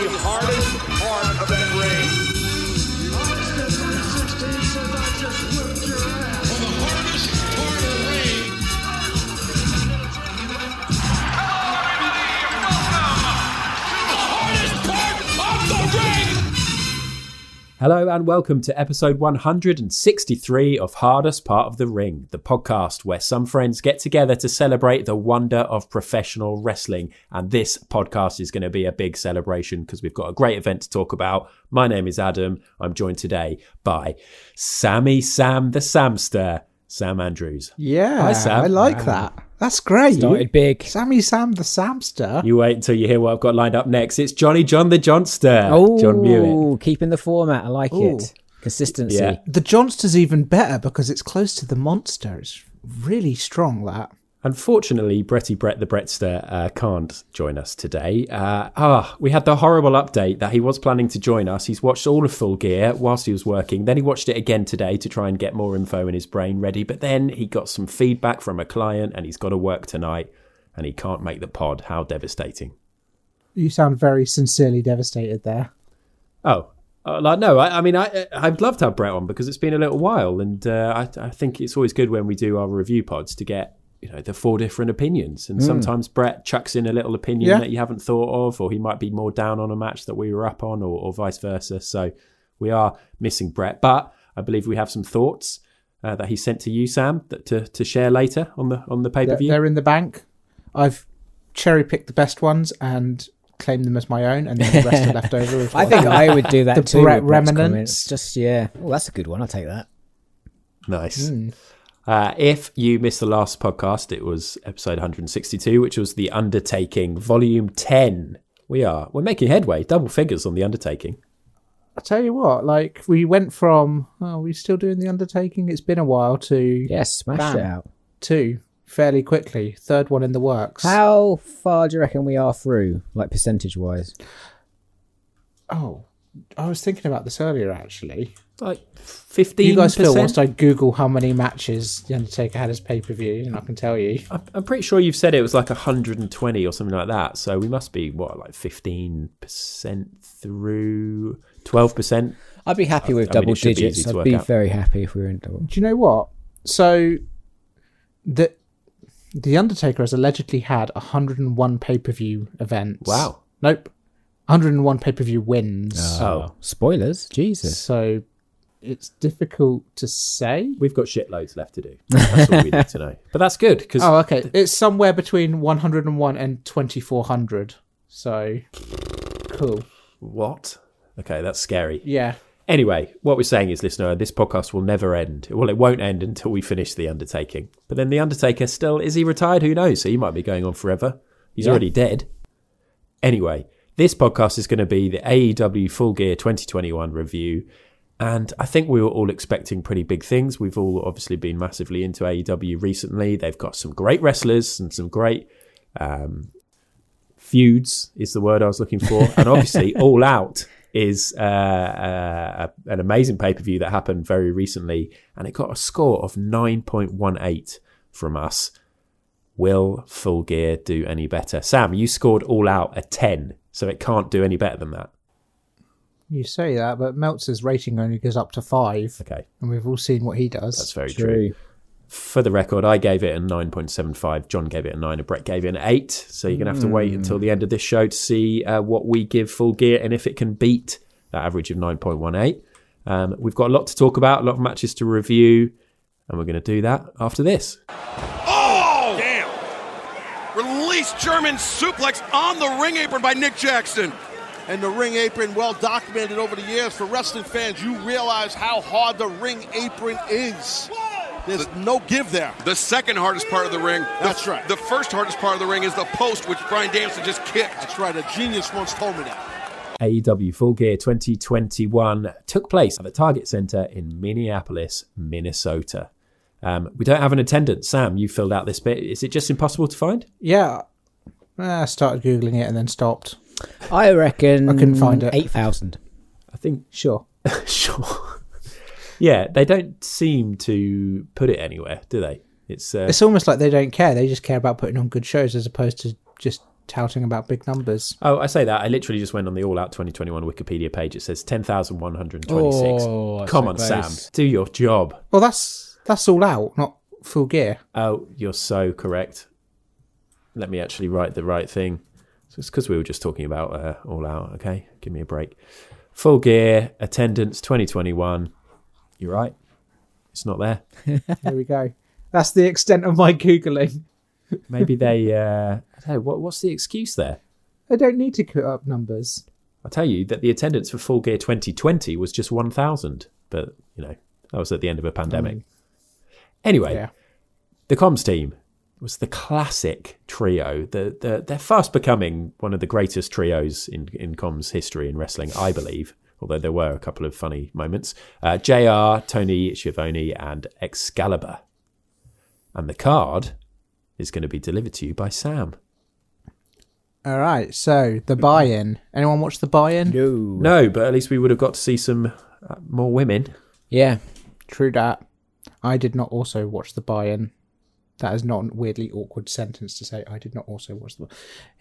the hardest part of that ring. Hello and welcome to episode 163 of Hardest Part of the Ring, the podcast where some friends get together to celebrate the wonder of professional wrestling. And this podcast is going to be a big celebration because we've got a great event to talk about. My name is Adam. I'm joined today by Sammy Sam the Samster, Sam Andrews. Yeah, hi, Sam. I like that. That's great. Started big. Sammy Sam the Samster. You wait until you hear what I've got lined up next. It's Johnny John the Johnster. Oh, John Mewett. keeping the format. I like it. Consistency. Yeah. The Johnster's even better because it's close to the monster. It's really strong, that. Unfortunately, Brett the Brettster can't join us today. We had the horrible update that he was planning to join us. He's watched all of Full Gear whilst he was working. Then he watched it again today to try and get more info in his brain ready. But then he got some feedback from a client and he's got to work tonight and he can't make the pod. How devastating. You sound very sincerely devastated there. Oh, no, I'd love to have Brett on because it's been a little while. And I think it's always good when we do our review pods to get the four different opinions, and sometimes Brett chucks in a little opinion that you haven't thought of, or he might be more down on a match that we were up on, or vice versa. So we are missing Brett, but I believe we have some thoughts that he sent to you, Sam, to share later on the pay-per-view. They're in the bank. I've cherry-picked the best ones and claimed them as my own, and then the rest are left over. As well. I think I would do that the too. Brett with Brett's remnants. comments. Oh, that's a good one. I'll take that. Nice. If you missed the last podcast, it was episode 162, which was The Undertaking, Volume 10. We're making headway, double figures on The Undertaking. I tell you what, we went from, are we still doing The Undertaking? It's been a while to... Yes, smashed it out. 2, fairly quickly. Third one in the works. How far do you reckon we are through, percentage-wise? Oh, I was thinking about this earlier, actually. 15%. You guys feel whilst I Google how many matches The Undertaker had as pay-per-view, and I can tell you. I'm pretty sure you've said it was 120 or something like that. So we must be, 15% through 12%? I'd be happy with double digits. I'd be very happy if we were in double. Do you know what? So, The Undertaker has allegedly had 101 pay-per-view events. Wow. Nope. 101 pay-per-view wins. Oh. Spoilers? Jesus. So... it's difficult to say. We've got shitloads left to do. That's all we need to know. But that's good. Okay. It's somewhere between 101 and 2,400. So, cool. What? Okay, that's scary. Yeah. Anyway, what we're saying is, listener, this podcast will never end. Well, it won't end until we finish The Undertaking. But then The Undertaker is he retired? Who knows? So he might be going on forever. He's already dead. Anyway, this podcast is going to be the AEW Full Gear 2021 review. And I think we were all expecting pretty big things. We've all obviously been massively into AEW recently. They've got some great wrestlers and some great feuds is the word I was looking for. And obviously All Out is an amazing pay-per-view that happened very recently. And it got a score of 9.18 from us. Will Full Gear do any better? Sam, you scored All Out a 10, so it can't do any better than that. You say that, but Meltzer's rating only goes up to 5. Okay. And we've all seen what he does. That's very true. For the record, I gave it a 9.75. John gave it a 9 and Brett gave it an 8. So you're going to have to wait until the end of this show to see what we give Full Gear and if it can beat that average of 9.18. We've got a lot to talk about, a lot of matches to review, and we're going to do that after this. Oh! Damn! Release German suplex on the ring apron by Nick Jackson. And the ring apron, well documented over the years. For wrestling fans, you realize how hard the ring apron is. There's no give there. The second hardest part of the ring. That's right. The first hardest part of the ring is the post, which Bryan Danielson just kicked. That's right. A genius once told me that. AEW Full Gear 2021 took place at the Target Center in Minneapolis, Minnesota. We don't have an attendance. Sam, you filled out this bit. Is it just impossible to find? Yeah. I started Googling it and then stopped. I reckon I couldn't find it. 8,000. I think. Sure. Sure. Yeah, they don't seem to put it anywhere, do they? It's almost like they don't care. They just care about putting on good shows as opposed to just touting about big numbers. Oh, I say that. I literally just went on the All Out 2021 Wikipedia page. It says 10,126. Come on, Sam. Do your job. Well, that's All Out, not Full Gear. Oh, you're so correct. Let me actually write the right thing. It's because we were just talking about All Out, okay? Give me a break. Full Gear, attendance 2021. You're right. It's not there. There we go. That's the extent of my Googling. Maybe they... I don't know, what's the excuse there? They don't need to put up numbers. I'll tell you that the attendance for Full Gear 2020 was just 1,000. But, that was at the end of a pandemic. Anyway, the comms team was the classic trio. They're fast becoming one of the greatest trios in comms history in wrestling, I believe, although there were a couple of funny moments. JR, Tony Schiavone, and Excalibur. And the card is going to be delivered to you by Sam. All right, so the buy-in. Anyone watch the buy-in? No, but at least we would have got to see some more women. Yeah. True that. I did not also watch the buy-in. That is not a weirdly awkward sentence to say. I did not also watch the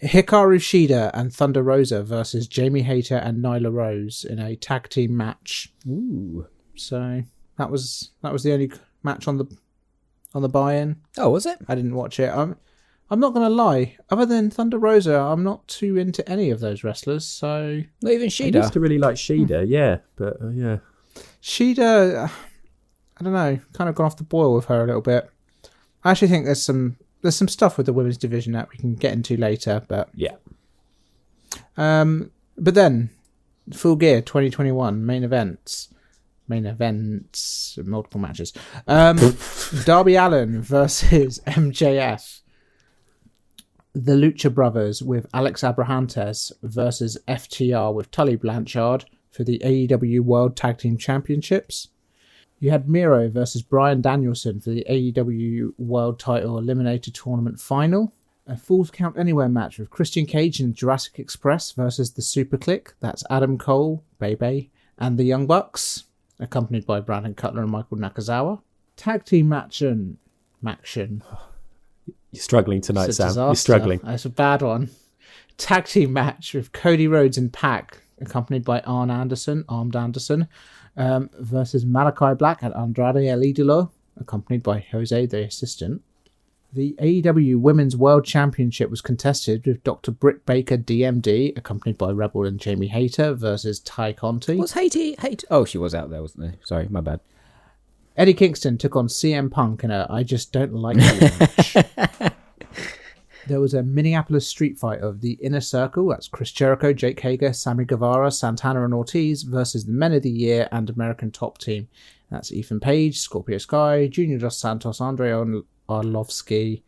Hikaru Shida and Thunder Rosa versus Jamie Hayter and Nyla Rose in a tag team match. Ooh. So that was the only match on the buy-in. Oh, was it? I didn't watch it. I'm not going to lie. Other than Thunder Rosa, I'm not too into any of those wrestlers. So not even I Shida. used to really like Shida, yeah, but yeah. Shida, I don't know, kind of gone off the boil with her a little bit. I actually think there's some stuff with the women's division that we can get into later, but yeah. But then Full Gear 2021 main events, multiple matches. Darby Allin versus MJF. The Lucha Brothers with Alex Abrahantes versus FTR with Tully Blanchard for the AEW World Tag Team Championships. You had Miro versus Bryan Danielson for the AEW World Title Eliminator Tournament Final. A Falls Count Anywhere match with Christian Cage and Jurassic Express versus the Super Clique. That's Adam Cole, Bebe, and the Young Bucks, accompanied by Brandon Cutler and Michael Nakazawa. Tag team action. You're struggling tonight, Sam. Disaster. You're struggling. That's a bad one. Tag team match with Cody Rhodes and Pac, accompanied by Armed Anderson, versus Malachi Black and Andrade El Idolo, accompanied by Jose the Assistant. The AEW Women's World Championship was contested with Dr. Britt Baker, DMD, accompanied by Rebel and Jamie Hayter, versus Ty Conti. Was Hayter? Oh, she was out there, wasn't she? Sorry, my bad. Eddie Kingston took on CM Punk in a I Just Don't Like You match. There was a Minneapolis street fight of the Inner Circle. That's Chris Jericho, Jake Hager, Sammy Guevara, Santana and Ortiz versus the Men of the Year and American Top Team. That's Ethan Page, Scorpio Sky, Junior Dos Santos, Andre Arlovsky,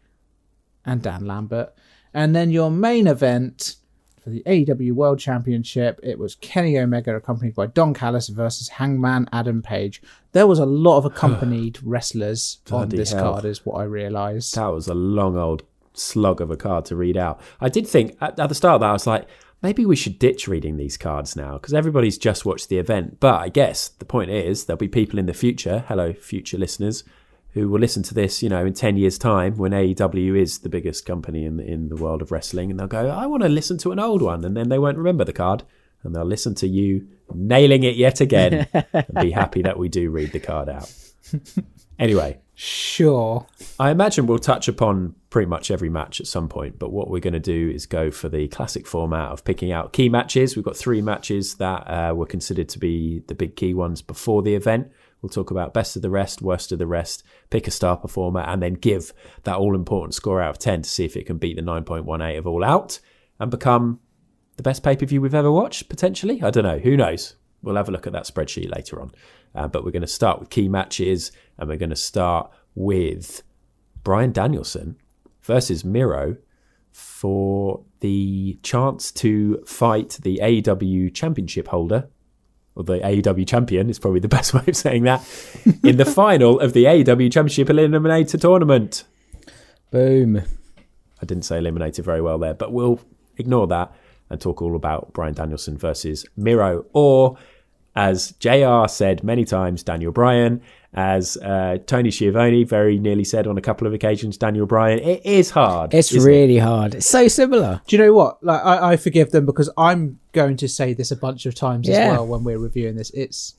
and Dan Lambert. And then your main event for the AEW World Championship, it was Kenny Omega accompanied by Don Callis versus Hangman Adam Page. There was a lot of accompanied wrestlers on this card, is what I realised. That was a long old slug of a card to read out. I did think at the start of that, I was like, maybe we should ditch reading these cards now because everybody's just watched the event. But I guess the point is there'll be people in the future, hello future listeners, who will listen to this, in 10 years' time when AEW is the biggest company in the world of wrestling, and they'll go, I want to listen to an old one, and then they won't remember the card, and they'll listen to you nailing it yet again and be happy that we do read the card out. Anyway. Sure. I imagine we'll touch upon pretty much every match at some point, but what we're going to do is go for the classic format of picking out key matches. We've got 3 matches that were considered to be the big key ones before the event. We'll talk about best of the rest, worst of the rest, pick a star performer, and then give that all-important score out of 10 to see if it can beat the 9.18 of All Out and become the best pay-per-view we've ever watched, potentially. I don't know. Who knows? We'll have a look at that spreadsheet later on. But we're going to start with key matches, and we're going to start with Bryan Danielson versus Miro for the chance to fight the AEW Championship holder, or the AEW champion is probably the best way of saying that, in the final of the AEW Championship Eliminator Tournament. Boom. I didn't say eliminator very well there, but we'll ignore that and talk all about Bryan Danielson versus Miro, or as JR said many times, Daniel Bryan, as Tony Schiavone very nearly said on a couple of occasions, Daniel Bryan. It is hard. It's really hard. It's so similar. Do you know what? Like, I forgive them because I'm going to say this a bunch of times as well when we're reviewing this.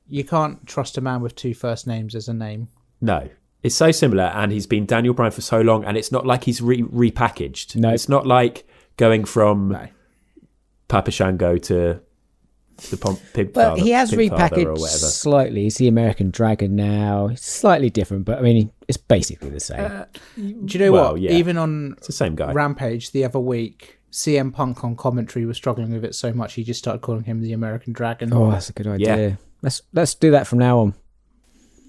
You can't trust a man with two first names as a name. No. It's so similar, and he's been Daniel Bryan for so long, and it's not like he's repackaged. No. It's not like going from Papa Shango to the Pig Well, Father, he has Pig Father or repackaged whatever. slightly. He's the American Dragon now. It's slightly different, but I mean, it's basically the same. Do you know what? Yeah. Even on It's the same guy. Rampage the other week, CM Punk on commentary was struggling with it so much he just started calling him the American Dragon. Oh, that's a good idea. Yeah. Let's do that from now on.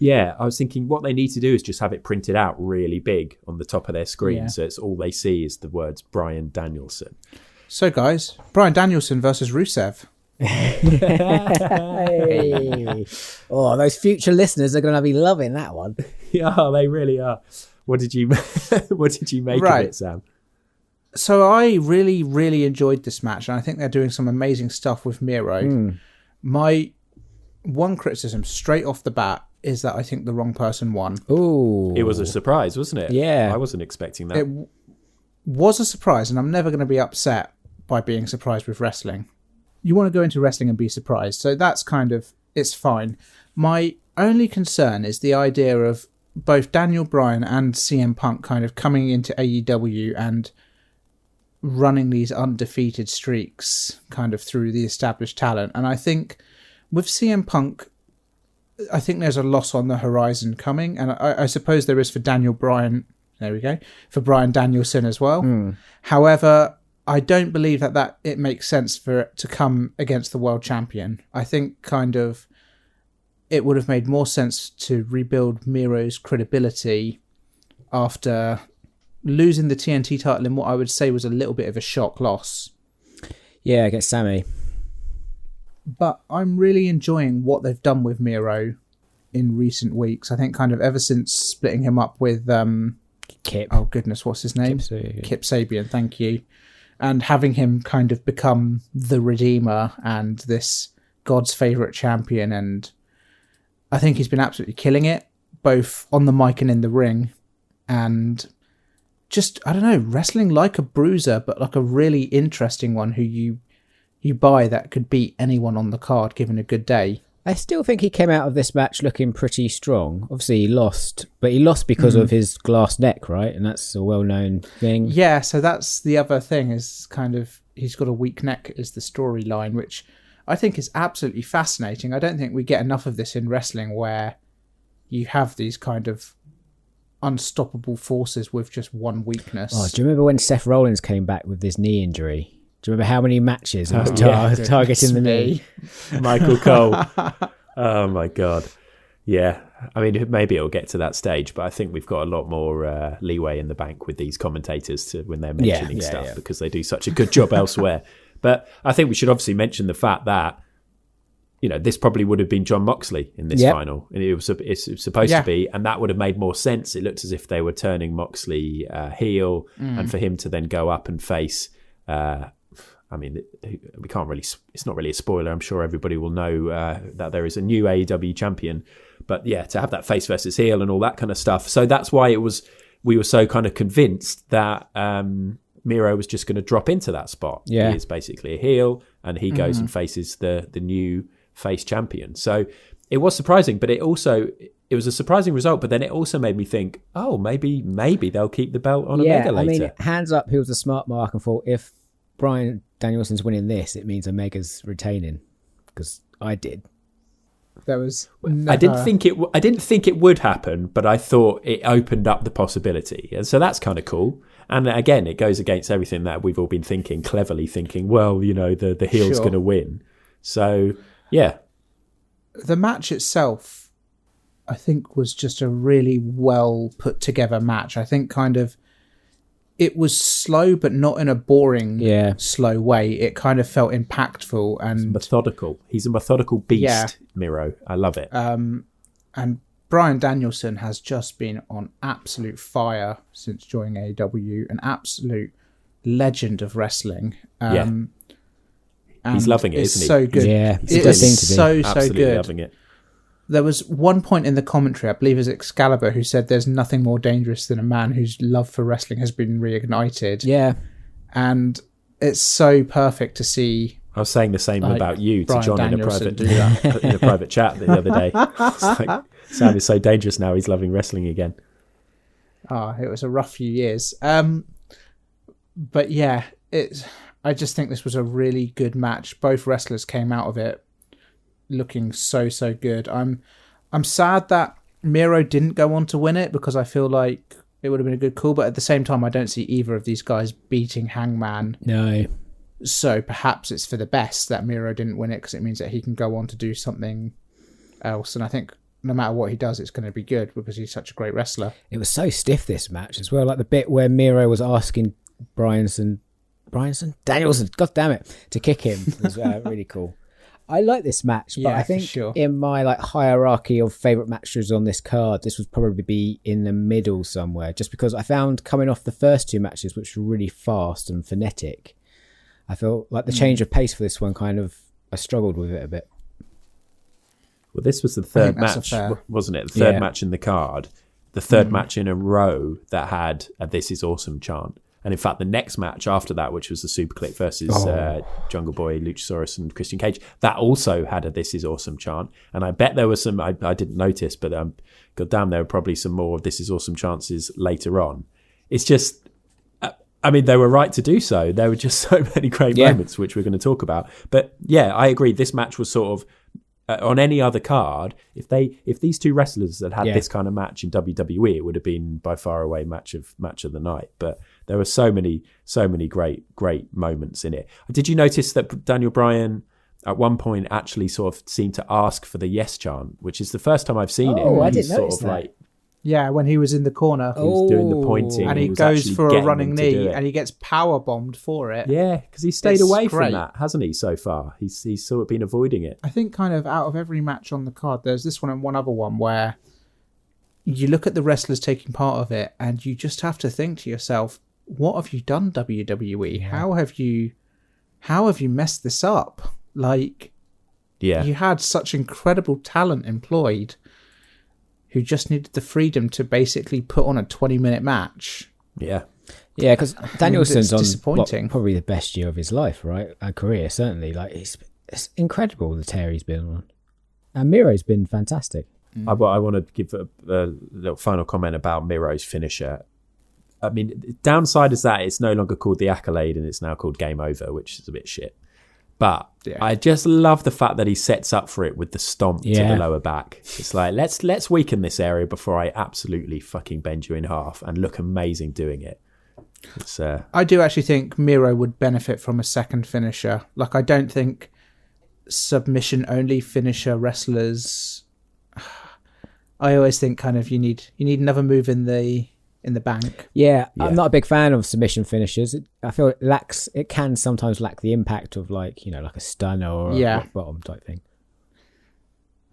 Yeah, I was thinking what they need to do is just have it printed out really big on the top of their screen, so it's all they see is the words Bryan Danielson. So, guys, Bryan Danielson versus Rusev. Hey. Oh, those future listeners are going to be loving that one. Yeah, they really are. What did you make of it, Sam? So I really, really enjoyed this match, and I think they're doing some amazing stuff with Miro. My one criticism straight off the bat is that I think the wrong person won. Ooh. It was a surprise, wasn't it? Yeah. I wasn't expecting that. It was a surprise, and I'm never going to be upset by being surprised with wrestling. You want to go into wrestling and be surprised, so that's it's fine. My only concern is the idea of both Daniel Bryan and CM Punk kind of coming into AEW and running these undefeated streaks kind of through the established talent. And I think with CM Punk, I think there's a loss on the horizon coming, and I suppose there is for Daniel Bryan. There we go, for Bryan Danielson as well. However, I don't believe that it makes sense for it to come against the world champion. I think kind of it would have made more sense to rebuild Miro's credibility after losing the TNT title in what I would say was a little bit of a shock loss. Yeah, against Sammy. But I'm really enjoying what they've done with Miro in recent weeks. I think kind of ever since splitting him up with Kip. Oh goodness, what's his name? Kip Sabian, thank you. And having him kind of become the Redeemer and this God's favourite champion, and I think he's been absolutely killing it, both on the mic and in the ring. And just, I don't know, wrestling like a bruiser, but like a really interesting one who you buy that could beat anyone on the card given a good day. I still think he came out of this match looking pretty strong. Obviously, he lost, but he lost because of his glass neck, right? And that's a well-known thing. Yeah, so that's the other thing, is kind of he's got a weak neck is the storyline, which I think is absolutely fascinating. I don't think we get enough of this in wrestling, where you have these kind of unstoppable forces with just one weakness. Oh, do you remember when Seth Rollins came back with this knee injury? Do you remember how many matches he was targeting the knee? Michael Cole. Oh my God. Yeah. I mean, maybe it'll get to that stage, but I think we've got a lot more leeway in the bank with these commentators when they're mentioning stuff because they do such a good job elsewhere. But I think we should obviously mention the fact that, you know, this probably would have been Jon Moxley in this final. And it's supposed to be, and that would have made more sense. It looked as if they were turning Moxley heel, and for him to then go up and face... I mean, we can't really... It's not really a spoiler. I'm sure everybody will know that there is a new AEW champion. But yeah, to have that face versus heel and all that kind of stuff. So that's why we were so kind of convinced that Miro was just going to drop into that spot. Yeah. He is basically a heel, and he goes and faces the new face champion. So it was surprising, but it was a surprising result. But then it also made me think, oh, maybe they'll keep the belt on Omega later. I mean, hands up, who was the smart mark and thought, if Bryan Danielson's winning this, it means Omega's retaining, because I did. There was I didn't think it would happen, but I thought it opened up the possibility, and so that's kind of cool. And again, it goes against everything that we've all been cleverly thinking. Well, you know, the heel's going to win. So yeah, the match itself, I think, was just a really well put together match. I think kind of it was slow, but not in a boring, slow way. It kind of felt impactful and methodical. He's a methodical beast, Miro. I love it. And Bryan Danielson has just been on absolute fire since joining AEW, an absolute legend of wrestling. He's loving it, it's isn't he? so good. Yeah, it does seem to is be. so Absolutely good. loving it. There was one point in the commentary, I believe it was Excalibur, who said there's nothing more dangerous than a man whose love for wrestling has been reignited. Yeah. And it's so perfect to see. I was saying the same Like about you to Bryan John in a Danielson private do that. in a private chat the other day. It's like, Sam is so dangerous now. He's loving wrestling again. It was a rough few years. But yeah, I just think this was a really good match. Both wrestlers came out of it looking so good. I'm sad that Miro didn't go on to win it because I feel like it would have been a good call, but at the same time I don't see either of these guys beating Hangman. No. So perhaps it's for the best that Miro didn't win it because it means that he can go on to do something else. And I think no matter what he does, it's going to be good because he's such a great wrestler. It was so stiff, this match as well. Like the bit where Miro was asking Danielson, god damn it, to kick him was really cool. I like this match, but I think in my like hierarchy of favourite matches on this card, this would probably be in the middle somewhere, just because I found coming off the first two matches, which were really fast and frenetic, I felt like the change of pace for this one I struggled with it a bit. Well, this was the third match, wasn't it? The third match in the card. The third match in a row that had a This Is Awesome chant. And in fact, the next match after that, which was the Super Click versus Jungle Boy, Luchasaurus and Christian Cage, that also had a This Is Awesome chant. And I bet there were some, I didn't notice, but goddamn, there were probably some more of This Is Awesome chances later on. It's just, I mean, they were right to do so. There were just so many great moments, which we're going to talk about. But yeah, I agree. This match was sort of, on any other card, if these two wrestlers had this kind of match in WWE, it would have been by far away match of the night. But there were so many great moments in it. Did you notice that Daniel Bryan at one point actually sort of seemed to ask for the yes chant, which is the first time I've seen it. I didn't notice that. Yeah, when he was in the corner. He was doing the pointing. And he goes for a running knee and he gets power bombed for it. Yeah, because he stayed away from that, hasn't he, so far? He's sort of been avoiding it. I think kind of out of every match on the card, there's this one and one other one where you look at the wrestlers taking part of it and you just have to think to yourself, what have you done, WWE? Yeah. How have you messed this up? Like, you had such incredible talent employed who just needed the freedom to basically put on a 20-minute match. Yeah. Yeah, because Danielson's on probably the best year of his life, right? A career, certainly. Like, it's incredible the tear he's been on. And Miro's been fantastic. I want to give a little final comment about Miro's finisher. I mean, downside is that it's no longer called the Accolade and it's now called Game Over, which is a bit shit. But I just love the fact that he sets up for it with the stomp to the lower back. It's like, let's weaken this area before I absolutely fucking bend you in half and look amazing doing it. It's, I do actually think Miro would benefit from a second finisher. Like, I don't think submission-only finisher wrestlers... I always think kind of you need another move in the bank. Yeah, I'm not a big fan of submission finishers. I feel it can sometimes lack the impact of like a stunner or a rock bottom type thing.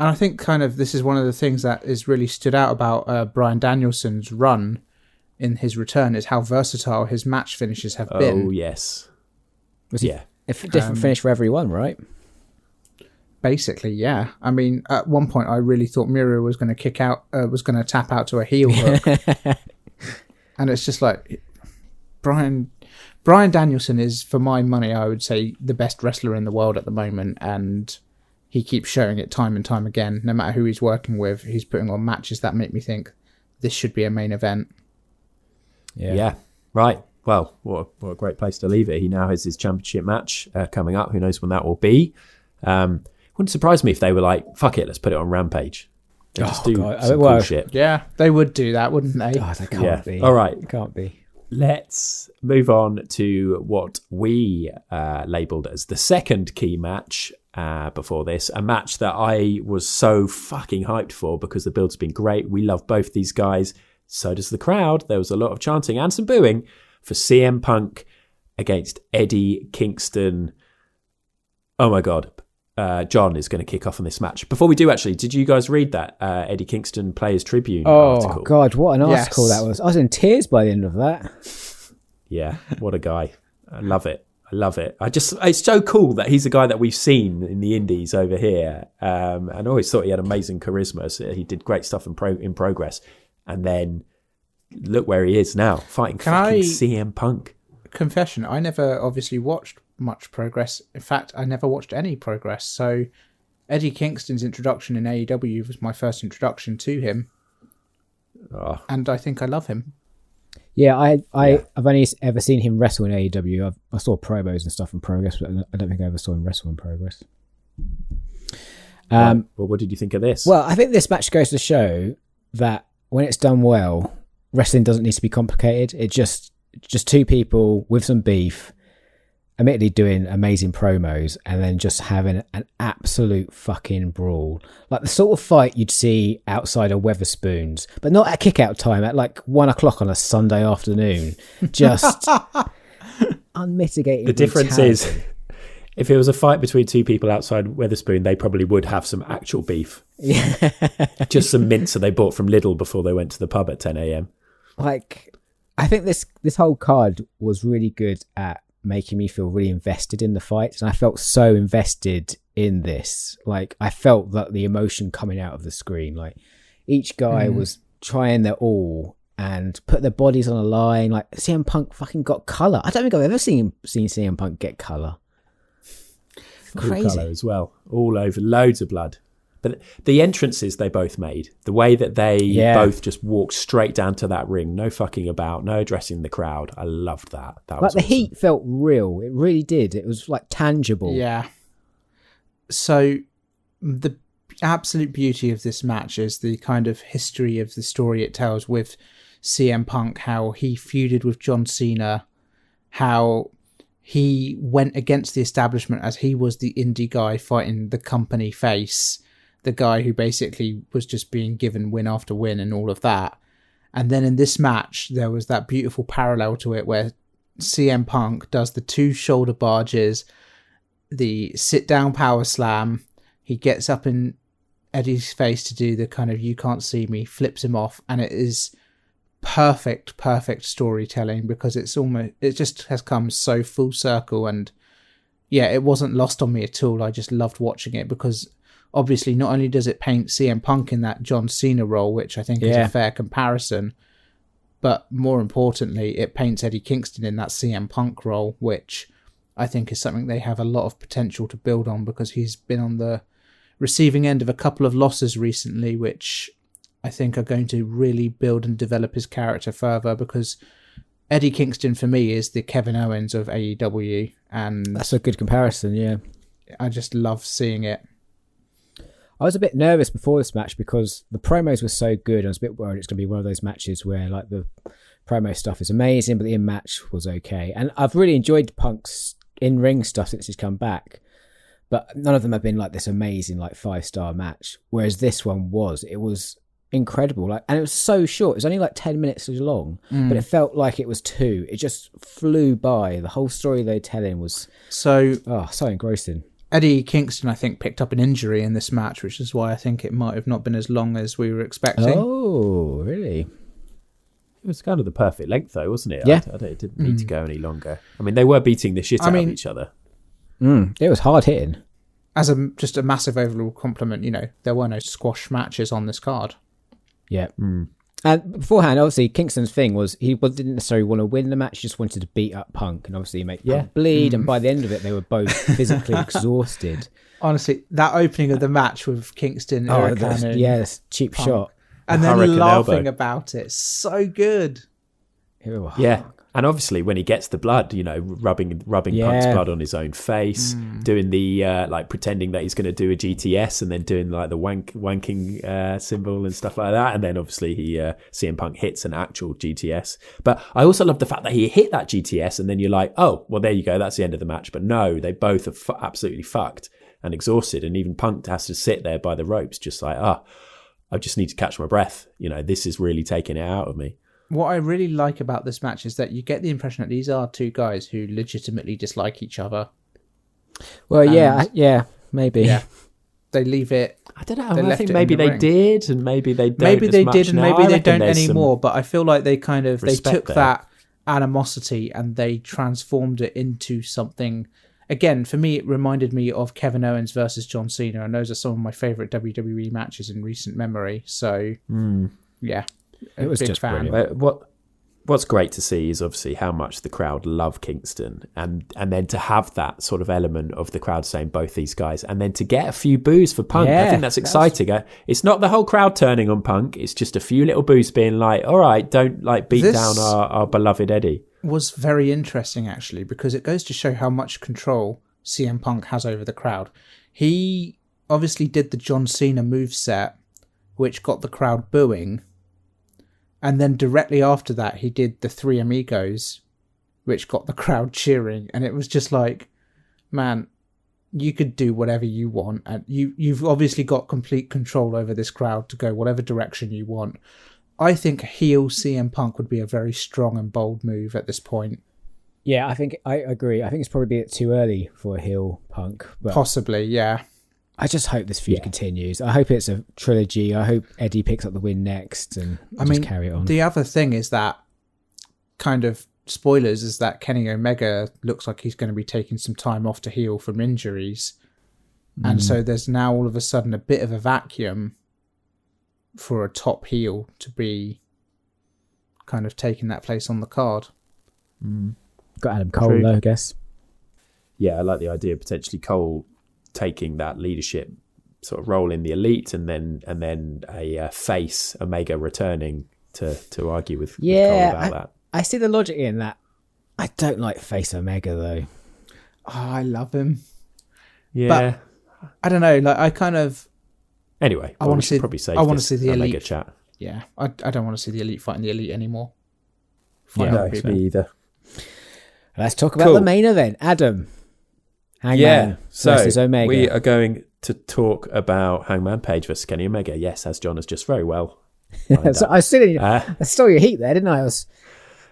And I think kind of this is one of the things that is really stood out about Bryan Danielson's run in his return is how versatile his match finishes have been. Oh yes, a different finish for everyone, right? Basically, yeah. I mean, at one point, I really thought Miro was going to tap out to a heel hook. And it's just like, Bryan Danielson is, for my money, I would say, the best wrestler in the world at the moment. And he keeps showing it time and time again. No matter who he's working with, he's putting on matches that make me think this should be a main event. Yeah. Right. Well, what a great place to leave it. He now has his championship match coming up. Who knows when that will be? Wouldn't surprise me if they were like, fuck it, let's put it on Rampage. They just do some cool shit. Yeah, they would do that, wouldn't they? Oh, they can't be. All right. It can't be. Let's move on to what we labelled as the second key match before this. A match that I was so fucking hyped for because the build's been great. We love both these guys. So does the crowd. There was a lot of chanting and some booing for CM Punk against Eddie Kingston. Oh my God. John is going to kick off on this match. Before we do, actually, did you guys read that Eddie Kingston Players Tribune article? Oh, God, what an article that was. I was in tears by the end of that. Yeah, what a guy. I love it. I love it. It's so cool that he's a guy that we've seen in the indies over here. And I always thought he had amazing charisma. So he did great stuff in Progress. And then look where he is now, fighting CM Punk. Confession, I never obviously watched much Progress. In fact, I never watched any Progress. So Eddie Kingston's introduction in AEW was my first introduction to him. Oh. And I think I love him. Yeah, I've only ever seen him wrestle in AEW. I saw promos and stuff in Progress, but I don't think I ever saw him wrestle in Progress. Well, what did you think of this? Well, I think this match goes to show that when it's done well, wrestling doesn't need to be complicated. It's just two people with some beef, admittedly doing amazing promos, and then just having an absolute fucking brawl. Like the sort of fight you'd see outside of Weatherspoons, but not at kick-out time, at like 1 o'clock on a Sunday afternoon. Just unmitigated. The difference is, if it was a fight between two people outside Weatherspoon, they probably would have some actual beef. Yeah. Just some mincer they bought from Lidl before they went to the pub at 10 a.m. Like, I think this whole card was really good at making me feel really invested in the fight, and I felt so invested in this. Like, I felt that the emotion coming out of the screen, like each guy was trying their all and put their bodies on a line. Like CM Punk fucking got colour. I don't think I've ever seen CM Punk get colour. Cool colour as well, all over, loads of blood. But the entrances they both made, the way that they both just walked straight down to that ring, no fucking about, no addressing the crowd. I loved that. That was the awesome. heat felt real. It really did. It was like tangible. Yeah. So the absolute beauty of this match is the kind of history of the story it tells with CM Punk, how he feuded with John Cena, how he went against the establishment as he was the indie guy fighting the company face, the guy who basically was just being given win after win and all of that. And then in this match, there was that beautiful parallel to it where CM Punk does the 2 shoulder barges, the sit down power slam. He gets up in Eddie's face to do the kind of "you can't see me," flips him off, and it is perfect storytelling, because it just has come so full circle. And yeah, it wasn't lost on me at all. I just loved watching it, because obviously not only does it paint CM Punk in that John Cena role, which I think is a fair comparison, but more importantly, it paints Eddie Kingston in that CM Punk role, which I think is something they have a lot of potential to build on, because he's been on the receiving end of a couple of losses recently, which I think are going to really build and develop his character further, because Eddie Kingston for me is the Kevin Owens of AEW, and that's a good comparison. Yeah, I just love seeing it. I was a bit nervous before this match because the promos were so good. I was a bit worried it's going to be one of those matches where like the promo stuff is amazing, but the in-match was okay. And I've really enjoyed Punk's in-ring stuff since he's come back, but none of them have been like this amazing like 5-star match. Whereas this one it was incredible. Like, and it was so short. It was only like 10 minutes long, but it felt like it was 2. It just flew by. The whole story they're telling was so engrossing. Eddie Kingston, I think, picked up an injury in this match, which is why I think it might have not been as long as we were expecting. Oh, really? It was kind of the perfect length, though, wasn't it? Yeah. It didn't need to go any longer. I mean, they were beating the shit out of each other. It was hard hitting. As just a massive overall compliment, there were no squash matches on this card. Yeah. And beforehand, obviously, Kingston's thing was he didn't necessarily want to win the match, he just wanted to beat up Punk and obviously make Punk bleed. And by the end of it, they were both physically exhausted. Honestly, that opening of the match with Kingston, this cheap Punk, shot. and then laughing about it, so good. Yeah. And obviously, when he gets the blood, rubbing Punk's blood on his own face, doing the pretending that he's going to do a GTS, and then doing like the wanking symbol and stuff like that. And then obviously CM Punk hits an actual GTS. But I also love the fact that he hit that GTS, and then you're like, oh, well, there you go, that's the end of the match. But no, they both are absolutely fucked and exhausted, and even Punk has to sit there by the ropes, just like, I just need to catch my breath. This is really taking it out of me. What I really like about this match is that you get the impression that these are 2 guys who legitimately dislike each other. Well, maybe. Yeah. They leave it. I don't know. I think maybe they did, and maybe they don't. Maybe they did, and now. maybe they don't anymore. But I feel like they kind of they took that animosity and they transformed it into something. Again, for me, it reminded me of Kevin Owens versus John Cena, and those are some of my favourite WWE matches in recent memory. So, yeah, it was just fan. Brilliant. What's great to see is obviously how much the crowd love Kingston, and then to have that sort of element of the crowd saying both these guys, and then to get a few boos for Punk. I think that's exciting. It's not the whole crowd turning on Punk. It's just a few little boos being like, all right, don't like beat down our beloved Eddie. Was very interesting, actually, because it goes to show how much control CM Punk has over the crowd. He obviously did the John Cena moveset, which got the crowd booing. And then directly after that, he did the Three Amigos, which got the crowd cheering. And it was just like, man, you could do whatever you want. And you've obviously got complete control over this crowd to go whatever direction you want. I think heel CM Punk would be a very strong and bold move at this point. Yeah, I agree. I think it's probably a bit too early for a heel Punk. But possibly, yeah. I just hope this feud continues. I hope it's a trilogy. I hope Eddie picks up the win next and just carry it on. The other thing is that, kind of spoilers, is that Kenny Omega looks like he's going to be taking some time off to heal from injuries. And so there's now all of a sudden a bit of a vacuum for a top heel to be kind of taking that place on the card. Got Adam Cole though, I guess. Yeah, I like the idea of potentially Cole taking that leadership sort of role in the Elite, and then a face Omega returning to argue with Cole about that. I see the logic in that. I don't like face Omega though. Oh, I love him. Yeah, but I don't know. Like I kind of. Anyway, I want to see. Probably I want to see the Omega Elite chat. Yeah, I don't want to see the Elite fighting the Elite anymore. No, me either. Let's talk about the main event, Adam. Hangman versus Omega. We are going to talk about Hangman Page versus Kenny Omega. Yes, as John has just very well. So I stole your heat there, didn't I?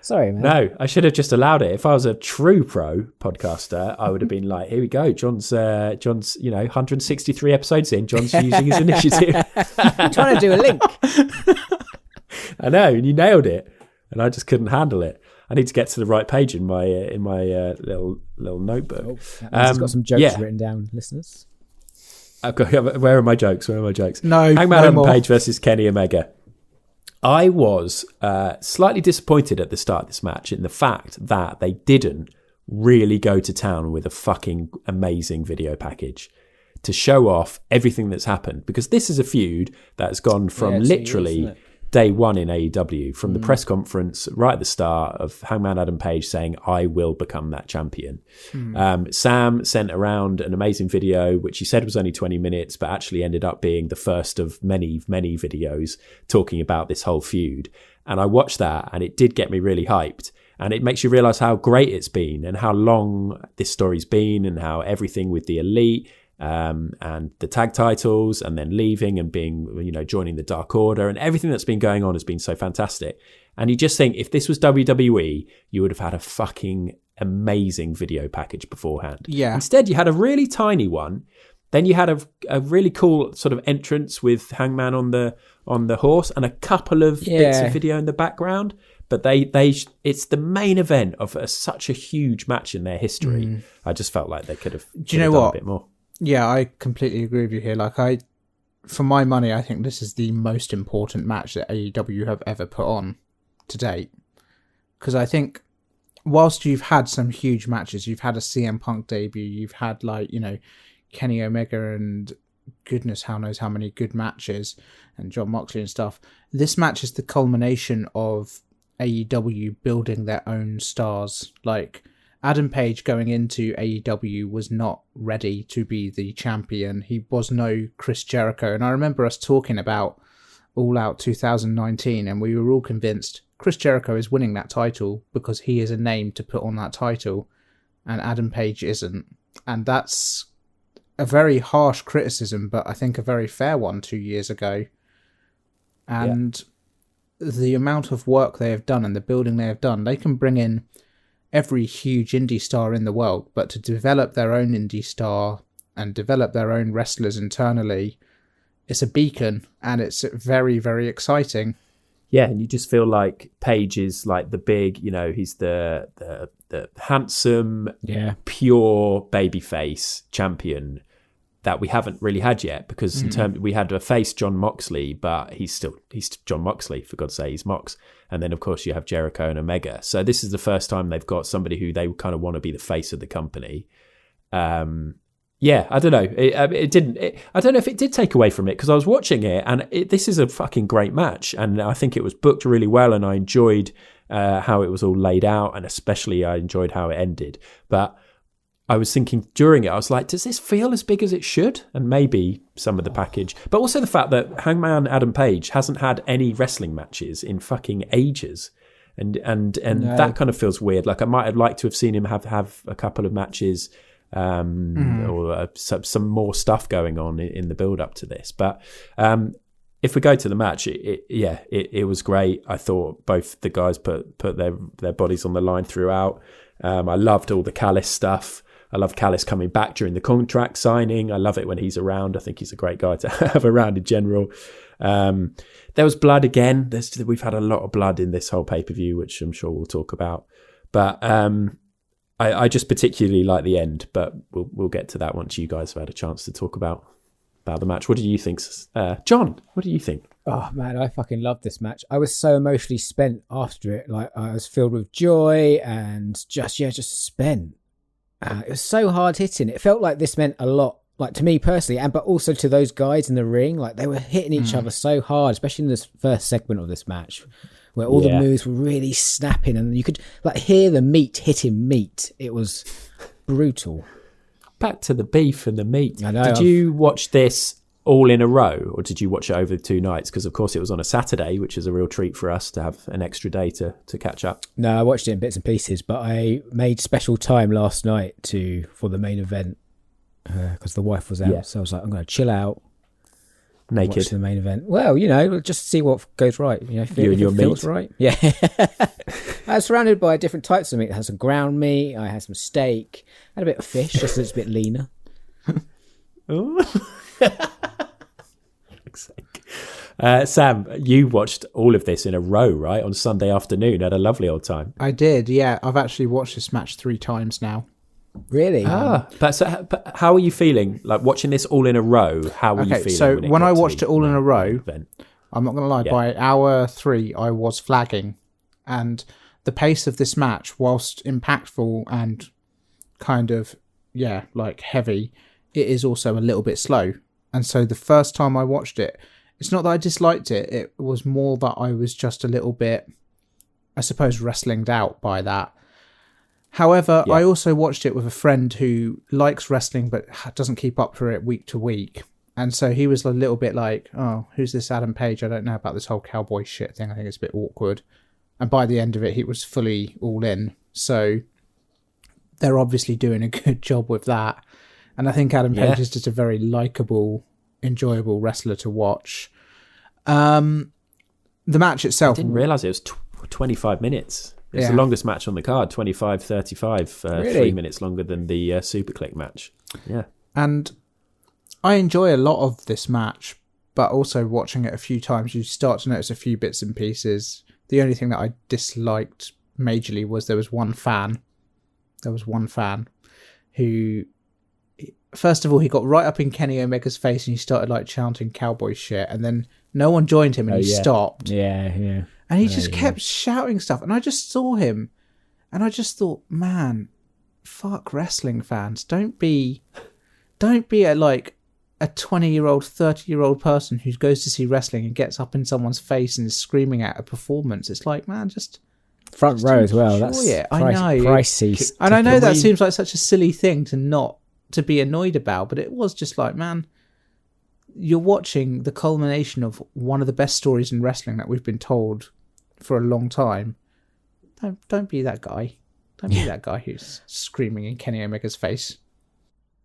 Sorry, man. No, I should have just allowed it. If I was a true pro podcaster, I would have been like, "Here we go, John's 163 episodes in. John's using his initiative, I'm trying to do a link." I know, and you nailed it, and I just couldn't handle it. I need to get to the right page in my little notebook. It's got some jokes written down, listeners. Where are my jokes? No, Hangman Adam Page versus Kenny Omega. I was slightly disappointed at the start of this match in the fact that they didn't really go to town with a fucking amazing video package to show off everything that's happened, because this is a feud that's gone from literally day one in AEW, from the press conference right at the start of Hangman Adam Page saying, "I will become that champion." Sam sent around an amazing video, which he said was only 20 minutes, but actually ended up being the first of many, many videos talking about this whole feud. And I watched that, and it did get me really hyped. And it makes you realize how great it's been and how long this story's been, and how everything with the Elite and the tag titles, and then leaving and being, joining the Dark Order, and everything that's been going on has been so fantastic. And you just think, if this was WWE, you would have had a fucking amazing video package beforehand. Yeah. Instead, you had a really tiny one. Then you had a really cool sort of entrance with Hangman on the horse, and a couple of bits of video in the background. But it's the main event of such a huge match in their history. I just felt like they could have done a bit more. Yeah, I completely agree with you here. Like, for my money, I think this is the most important match that AEW have ever put on to date. Because I think, whilst you've had some huge matches, you've had a CM Punk debut, you've had, Kenny Omega and goodness how knows how many good matches, and Jon Moxley and stuff. This match is the culmination of AEW building their own stars. Like, Adam Page going into AEW was not ready to be the champion. He was no Chris Jericho. And I remember us talking about All Out 2019, and we were all convinced Chris Jericho is winning that title because he is a name to put on that title, and Adam Page isn't. And that's a very harsh criticism, but I think a very fair one 2 years ago. And the amount of work they have done and the building they have done, they can bring in every huge indie star in the world, but to develop their own indie star and develop their own wrestlers internally, it's a beacon, and it's very, very exciting. yeah, and you just feel like Page is like the big, he's the handsome, pure babyface champion that we haven't really had yet, because in terms we had a face John Moxley, but he's John Moxley, for God's sake, he's Mox. And then of course you have Jericho and Omega. So this is the first time they've got somebody who they kind of want to be the face of the company. I don't know. It didn't. I don't know if it did take away from it, because I was watching it and this is a fucking great match, and I think it was booked really well, and I enjoyed how it was all laid out, and especially I enjoyed how it ended. But I was thinking during it, I was like, does this feel as big as it should? And maybe some of the package, but also the fact that Hangman Adam Page hasn't had any wrestling matches in fucking ages. And no. That kind of feels weird. Like I might have liked to have seen him have a couple of matches, or some more stuff going on in the build up to this. But if we go to the match, it was great. I thought both the guys put their bodies on the line throughout. I loved all the Callis stuff. I love Callis coming back during the contract signing. I love it when he's around. I think he's a great guy to have around in general. There was blood again. We've had a lot of blood in this whole pay-per-view, which I'm sure we'll talk about. But I just particularly like the end, but we'll get to that once you guys have had a chance to talk about the match. What do you think? John, what do you think? Oh man, I fucking loved this match. I was so emotionally spent after it. Like I was filled with joy and just spent. It was so hard hitting. It felt like this meant a lot, like to me personally, but also to those guys in the ring. Like they were hitting each other so hard, especially in this first segment of this match, where all the moves were really snapping, and you could like hear the meat hitting meat. It was brutal. Back to the beef and the meat. I know, did you watch this all in a row, or did you watch it over 2 nights? Because of course it was on a Saturday, which is a real treat for us to have an extra day to catch up. No, I watched it in bits and pieces, but I made special time last night for the main event, because the wife was out. So I was like, I'm going to chill out, naked, watch the main event. Well, just see what goes right. You and your meat, feels right. Yeah. I was surrounded by different types of meat. I had some ground meat, I had some steak, I had a bit of fish, just so it's a bit leaner. Sam, you watched all of this in a row, right? On Sunday afternoon, had a lovely old time. I did, yeah. I've actually watched this match 3 times now. Really? But how are you feeling? Like watching this all in a row, how were you feeling? So when I watched it all in a row, I'm not going to lie, by hour 3, I was flagging. And the pace of this match, whilst impactful and kind of, like heavy, it is also a little bit slow. And so the first time I watched it, it's not that I disliked it. It was more that I was just a little bit, I suppose, wrestlinged out by that. However, I also watched it with a friend who likes wrestling but doesn't keep up for it week to week. And so he was a little bit like, oh, who's this Adam Page? I don't know about this whole cowboy shit thing. I think it's a bit awkward. And by the end of it, he was fully all in. So they're obviously doing a good job with that. And I think Adam Page is just a very likeable, enjoyable wrestler to watch. The match itself... I didn't realise it was 25 minutes. It's the longest match on the card, 25-35, really? 3 minutes longer than the Superclick match. Yeah. And I enjoy a lot of this match, but also watching it a few times, you start to notice a few bits and pieces. The only thing that I disliked majorly was there was one fan who... First of all, he got right up in Kenny Omega's face and he started like chanting cowboy shit, and then no one joined him and he stopped. Yeah. And he just kept shouting stuff, and I just saw him and I just thought, man, fuck wrestling fans. Don't be a 20-year-old, 30-year-old person who goes to see wrestling and gets up in someone's face and is screaming at a performance. It's like, man, just front row as well. That's pricey. And I know that seems like such a silly thing to be annoyed about, but it was just like, man, you're watching the culmination of one of the best stories in wrestling that we've been told for a long time. Don't be that guy. Don't be that guy who's screaming in Kenny Omega's face.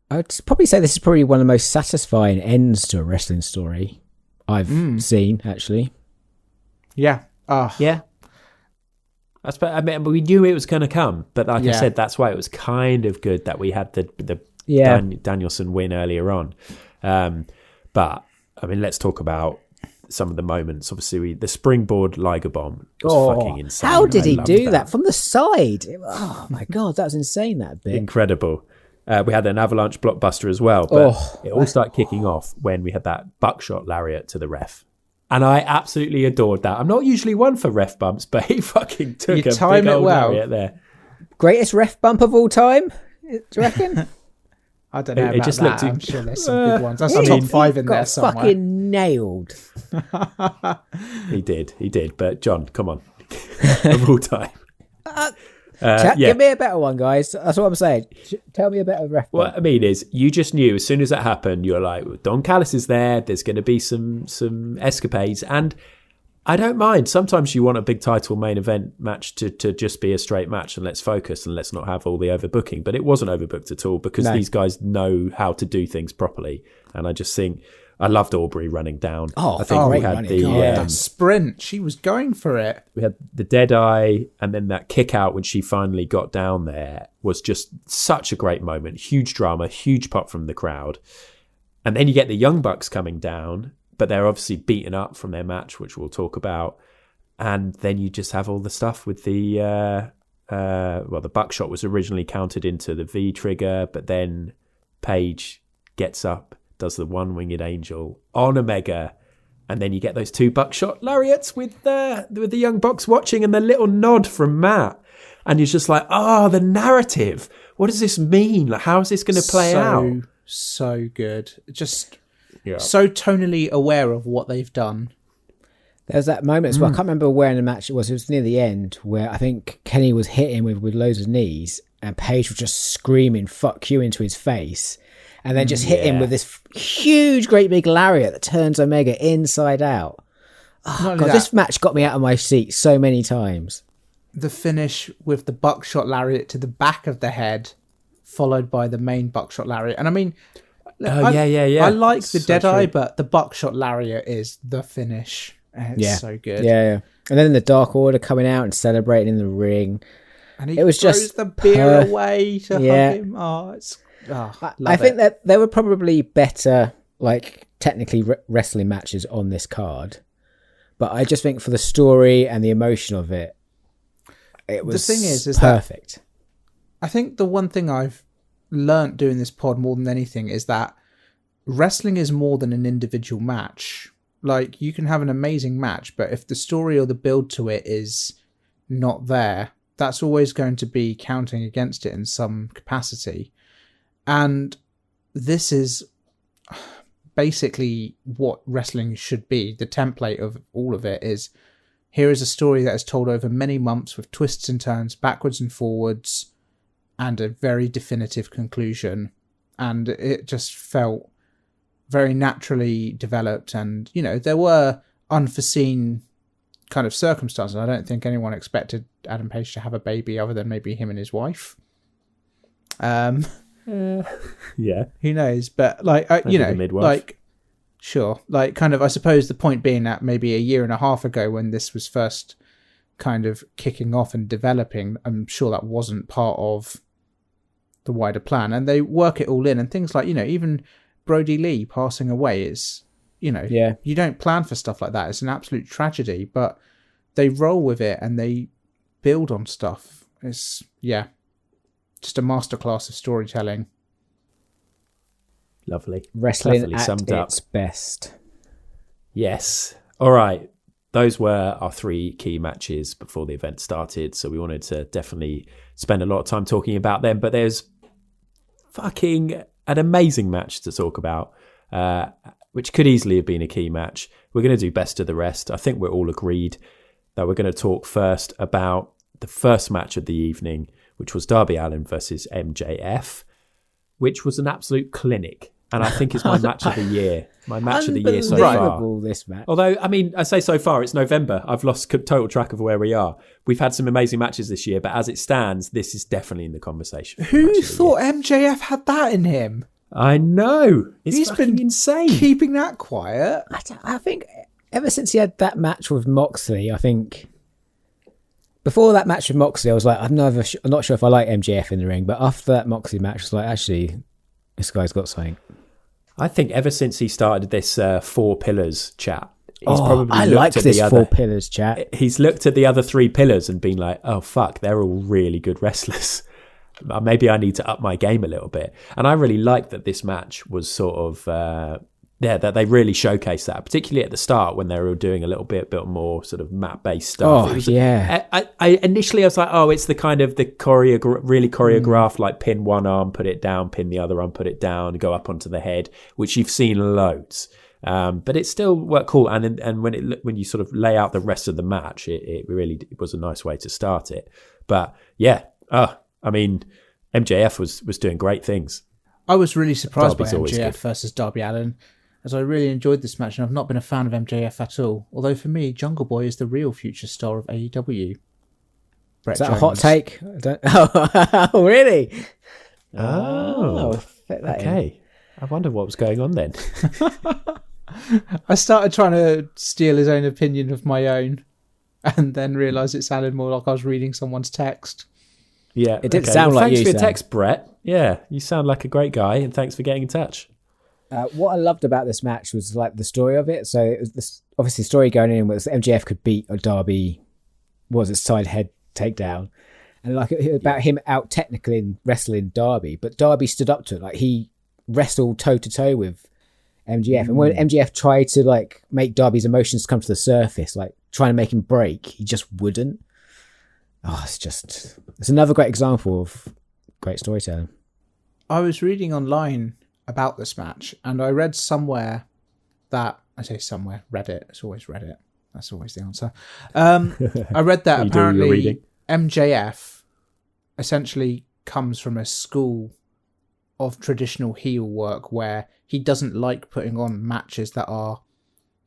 I'd probably say this is probably one of the most satisfying ends to a wrestling story I've seen, actually. Yeah. Yeah. I mean, we knew it was going to come, but like I said, that's why it was kind of good that we had the Danielson win earlier on. But I mean, let's talk about some of the moments. Obviously, the springboard Liger bomb was fucking insane. How did he do that from the side? Oh my God, that was insane, that bit. Incredible. We had an avalanche blockbuster as well, but it all started kicking off when we had that buckshot lariat to the ref. And I absolutely adored that. I'm not usually one for ref bumps, but he fucking took a big old lariat there. Greatest ref bump of all time, do you reckon? I don't know about just that. I'm sure there's some good ones. That's top 5 in there somewhere. Fucking nailed. He did. But John, come on. Of all time. Give me a better one, guys. That's what I'm saying. Tell me a better ref. What I mean is, you just knew as soon as that happened, you're like, Don Callis is there. There's going to be some escapades, and I don't mind. Sometimes you want a big title main event match to just be a straight match, and let's focus and let's not have all the overbooking. But it wasn't overbooked at all because these guys know how to do things properly, and I just think. I loved Aubrey running down. I think we had that sprint. She was going for it. We had the dead eye, and then that kick out when she finally got down there was just such a great moment. Huge drama, huge pop from the crowd. And then you get the Young Bucks coming down, but they're obviously beaten up from their match, which we'll talk about. And then you just have all the stuff with the the buckshot was originally counted into the V trigger, but then Paige gets up, does the one-winged angel on Omega, and then you get those 2 buckshot lariats with the Young Bucks watching, and the little nod from Matt, and you're just like, the narrative. What does this mean? Like, how is this going to play out? So good. Just so tonally aware of what they've done. There's that moment as well. I can't remember where in the match it was. It was near the end where I think Kenny was hitting with loads of knees, and Paige was just screaming "fuck you" into his face. And then just hit him with this huge, great big lariat that turns Omega inside out. Oh, God, this match got me out of my seat so many times. The finish with the buckshot lariat to the back of the head, followed by the main buckshot lariat. And I mean, I like the Deadeye, but the buckshot lariat is the finish. And it's so good. Yeah. And then the Dark Order coming out and celebrating in the ring. And he throws the beer away to hug him. I think that there were probably better, like, technically wrestling matches on this card, but I just think for the story and the emotion of it, it was the thing is perfect. I think the one thing I've learnt doing this pod more than anything is that wrestling is more than an individual match. Like, you can have an amazing match, but if the story or the build to it is not there, that's always going to be counting against it in some capacity. And this is basically what wrestling should be. The template of all of it is, here is a story that is told over many months with twists and turns, backwards and forwards, and a very definitive conclusion. And it just felt very naturally developed. And, there were unforeseen kind of circumstances. I don't think anyone expected Adam Page to have a baby other than maybe him and his wife. Who knows? But sure. Like, kind of, I suppose the point being that maybe a year and a half ago when this was first kind of kicking off and developing, I'm sure that wasn't part of the wider plan. And they work it all in, and things like, even Brody Lee passing away is, you don't plan for stuff like that. It's an absolute tragedy, but they roll with it and they build on stuff. It's, just a masterclass of storytelling. Lovely. Wrestling at its best. Yes. All right. Those were our 3 key matches before the event started. So we wanted to definitely spend a lot of time talking about them. But there's fucking an amazing match to talk about, which could easily have been a key match. We're going to do best of the rest. I think we're all agreed that we're going to talk first about the first match of the evening, which was Darby Allin versus MJF, which was an absolute clinic. And I think it's my match of the year. My match of the year so far. This match. Although, I mean, I say so far, it's November. I've lost total track of where we are. We've had some amazing matches this year, but as it stands, this is definitely in the conversation. Who thought MJF had that in him? I know. He's been insane. Keeping that quiet. I think ever since he had that match with Moxley, I think... Before that match with Moxley, I was like, I'm not sure if I like MJF in the ring, but after that Moxley match, I was like, actually, this guy's got something. I think ever since he started this 4 pillars chat, probably I like this 4 pillars, chat. He's looked at the other 3 pillars and been like, oh, fuck, they're all really good wrestlers. Maybe I need to up my game a little bit. And I really like that this match was sort of, that they really showcased that, particularly at the start when they were doing a little bit more sort of map-based stuff. Initially I was like, oh, it's the kind of really choreographed, like pin one arm, put it down, pin the other arm, put it down, go up onto the head, which you've seen loads. But it still worked cool. And when you sort of lay out the rest of the match, it really was a nice way to start it. But yeah, I mean, MJF was doing great things. I was really surprised by MJF versus Darby Allin, as I really enjoyed this match, and I've not been a fan of MJF at all. Although for me, Jungle Boy is the real future star of AEW. Is that a hot take? Oh, really? Oh, okay. I wonder what was going on then. I started trying to steal his own opinion of my own, and then realised it sounded more like I was reading someone's text. Yeah, it did sound like you. Thanks for your text, Brett. Yeah, you sound like a great guy, and thanks for getting in touch. What I loved about this match was like the story of it. So it was this, obviously, the story going in was MJF could beat a Darby, was its side head takedown, and like about him out technically wrestling Darby, but Darby stood up to it. Like he wrestled toe to toe with MJF, and when MJF tried to like make Darby's emotions come to the surface, like trying to make him break, he just wouldn't. It's another great example of great storytelling. I was reading online about this match, and I read somewhere that, I say somewhere, Reddit, it's always Reddit, that's always the answer. I read that apparently MJF essentially comes from a school of traditional heel work where he doesn't like putting on matches that are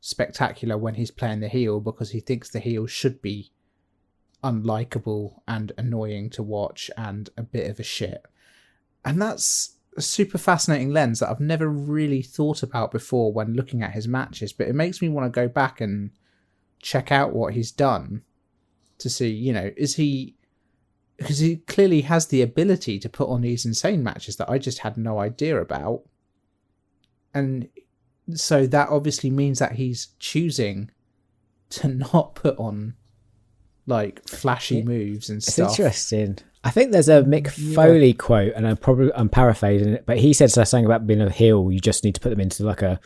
spectacular when he's playing the heel, because he thinks the heel should be unlikable and annoying to watch and a bit of a shit. And that's a super fascinating lens that I've never really thought about before when looking at his matches, but it makes me want to go back and check out what he's done to see, is he, because he clearly has the ability to put on these insane matches that I just had no idea about. And so that obviously means that he's choosing to not put on like flashy moves and stuff. It's interesting. I think there's a Mick Foley quote, and I'm paraphrasing it, but he said something about being a heel. You just need to put them into like a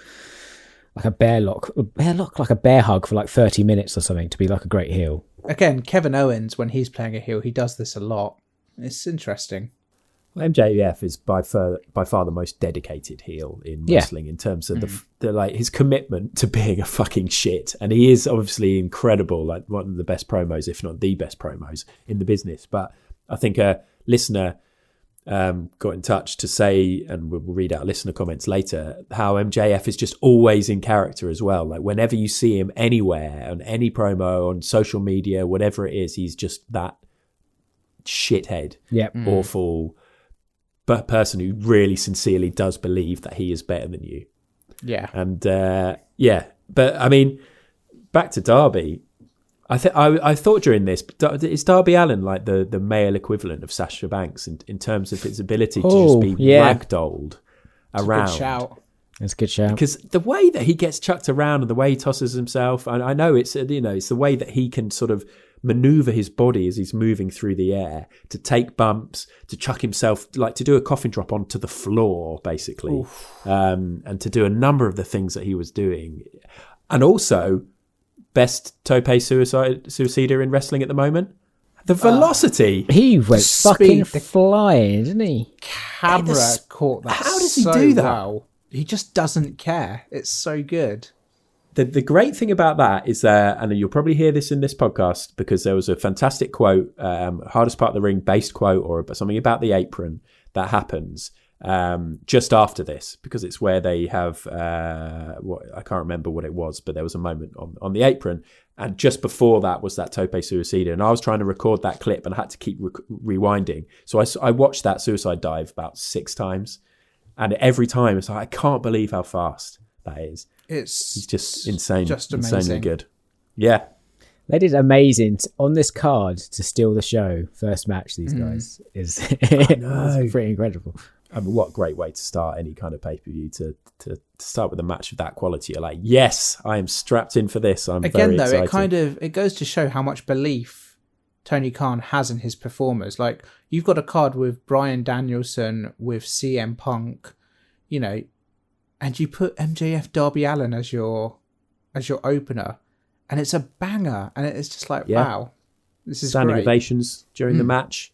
bear lock, like a bear hug for like 30 minutes or something to be like a great heel. Again, Kevin Owens, when he's playing a heel, he does this a lot. It's interesting. Well, MJF is by far the most dedicated heel in wrestling in terms of the like his commitment to being a fucking shit, and he is obviously incredible, like one of the best promos, if not the best promos in the business. But I think a listener got in touch to say, and we'll read out listener comments later, how MJF is just always in character as well. Like whenever you see him anywhere, on any promo, on social media, whatever it is, he's just that shithead, awful person who really sincerely does believe that he is better than you. Yeah. And but I mean, back to Darby. I thought during this, is Darby Allin like the male equivalent of Sasha Banks in terms of his ability to just be ragdolled around? That's a good shout. That's a good shout. Because the way that he gets chucked around and the way he tosses himself, and I know it's it's the way that he can sort of maneuver his body as he's moving through the air to take bumps, to chuck himself, like to do a coffin drop onto the floor, basically, and to do a number of the things that he was doing, and also best tope suicider in wrestling at the moment. The velocity. He went fucking flying, didn't he? Camera caught that. How does he do that? Well. He just doesn't care. It's so good. The great thing about that is that, and you'll probably hear this in this podcast, because there was a fantastic quote, hardest part of the ring based quote, or something about the apron that happens just after this, because it's where they have I can't remember what it was, but there was a moment on the apron, and just before that was that tope suicida, and I was trying to record that clip and I had to keep rewinding, so I watched that suicide dive about 6 times, and every time it's like, I can't believe how fast that is. He's just insane, just amazing. Insanely good. Yeah. They did amazing on this card to steal the show. First match, these guys is pretty incredible. I mean, what a great way to start any kind of pay-per-view, to start with a match of that quality. You're like, yes, I am strapped in for this. I'm very excited. It goes to show how much belief Tony Khan has in his performers. Like, you've got a card with Bryan Danielson, with CM Punk, you know, and you put MJF Darby Allin as your opener, and it's a banger, and it's just like, wow, this is standing great. ovations during the match.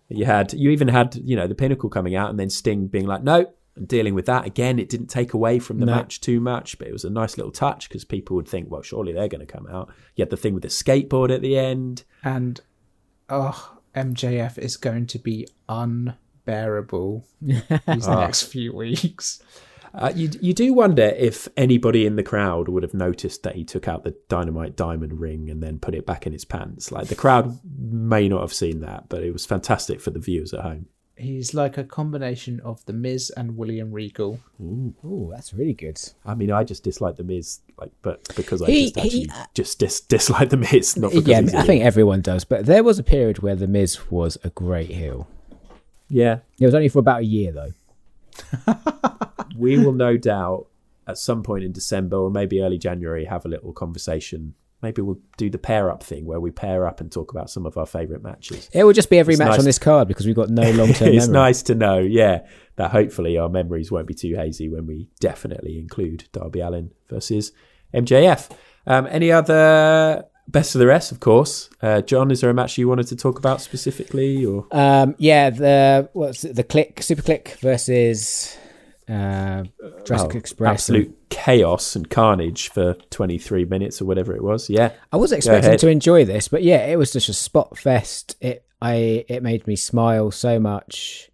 You even had the Pinnacle coming out, and then Sting being like, no, and dealing with that again. It didn't take away from the match too much, but it was a nice little touch because people would think, well, surely they're going to come out. You had the thing with the skateboard at the end, and MJF is going to be unbearable these next few weeks. You do wonder if anybody in the crowd would have noticed that he took out the Dynamite Diamond ring and then put it back in his pants. Like, the crowd may not have seen that, but it was fantastic for the viewers at home. He's like a combination of The Miz and William Regal. Ooh, that's really good. I mean, I just dislike The Miz, but because I dislike The Miz, not because I think everyone does. But there was a period where The Miz was a great heel. Yeah. It was only for about a year, though. We will no doubt at some point in December or maybe early January have a little conversation. Maybe we'll do the pair up thing where we pair up and talk about some of our favourite matches. It will just be every match on this card because we've got no long-term memory. It's nice to know, that hopefully our memories won't be too hazy when we definitely include Darby Allin versus MJF. Any other best of the rest, of course. John, is there a match you wanted to talk about specifically? Or the Click, Super Click versus Jurassic Express. Absolute chaos and carnage for 23 minutes or whatever it was. Yeah, I was expecting to enjoy this, but it was just a spot fest. It made me smile so much.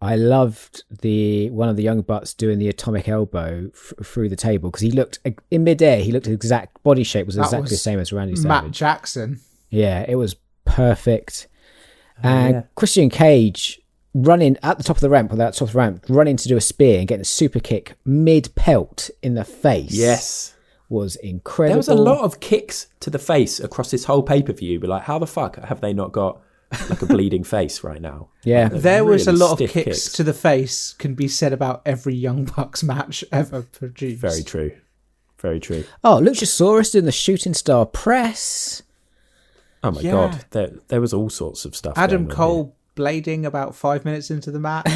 I loved one of the Young Bucks doing the atomic elbow through the table because he looked in midair. He looked exact body shape was exactly the same as Randy Savage. Matt Jackson. Yeah, it was perfect. And Christian Cage running at the top of the ramp, running to do a spear and getting a super kick mid-pelt in the face. Yes. Was incredible. There was a lot of kicks to the face across this whole pay-per-view. But like, how the fuck have they not got like a bleeding face right now? Yeah. There was a lot of kicks to the face can be said about every Young Bucks match ever produced. Very true. Very true. Oh, Luchasaurus doing the shooting star press. Oh my God. There was all sorts of stuff. Adam Cole blading about 5 minutes into the match.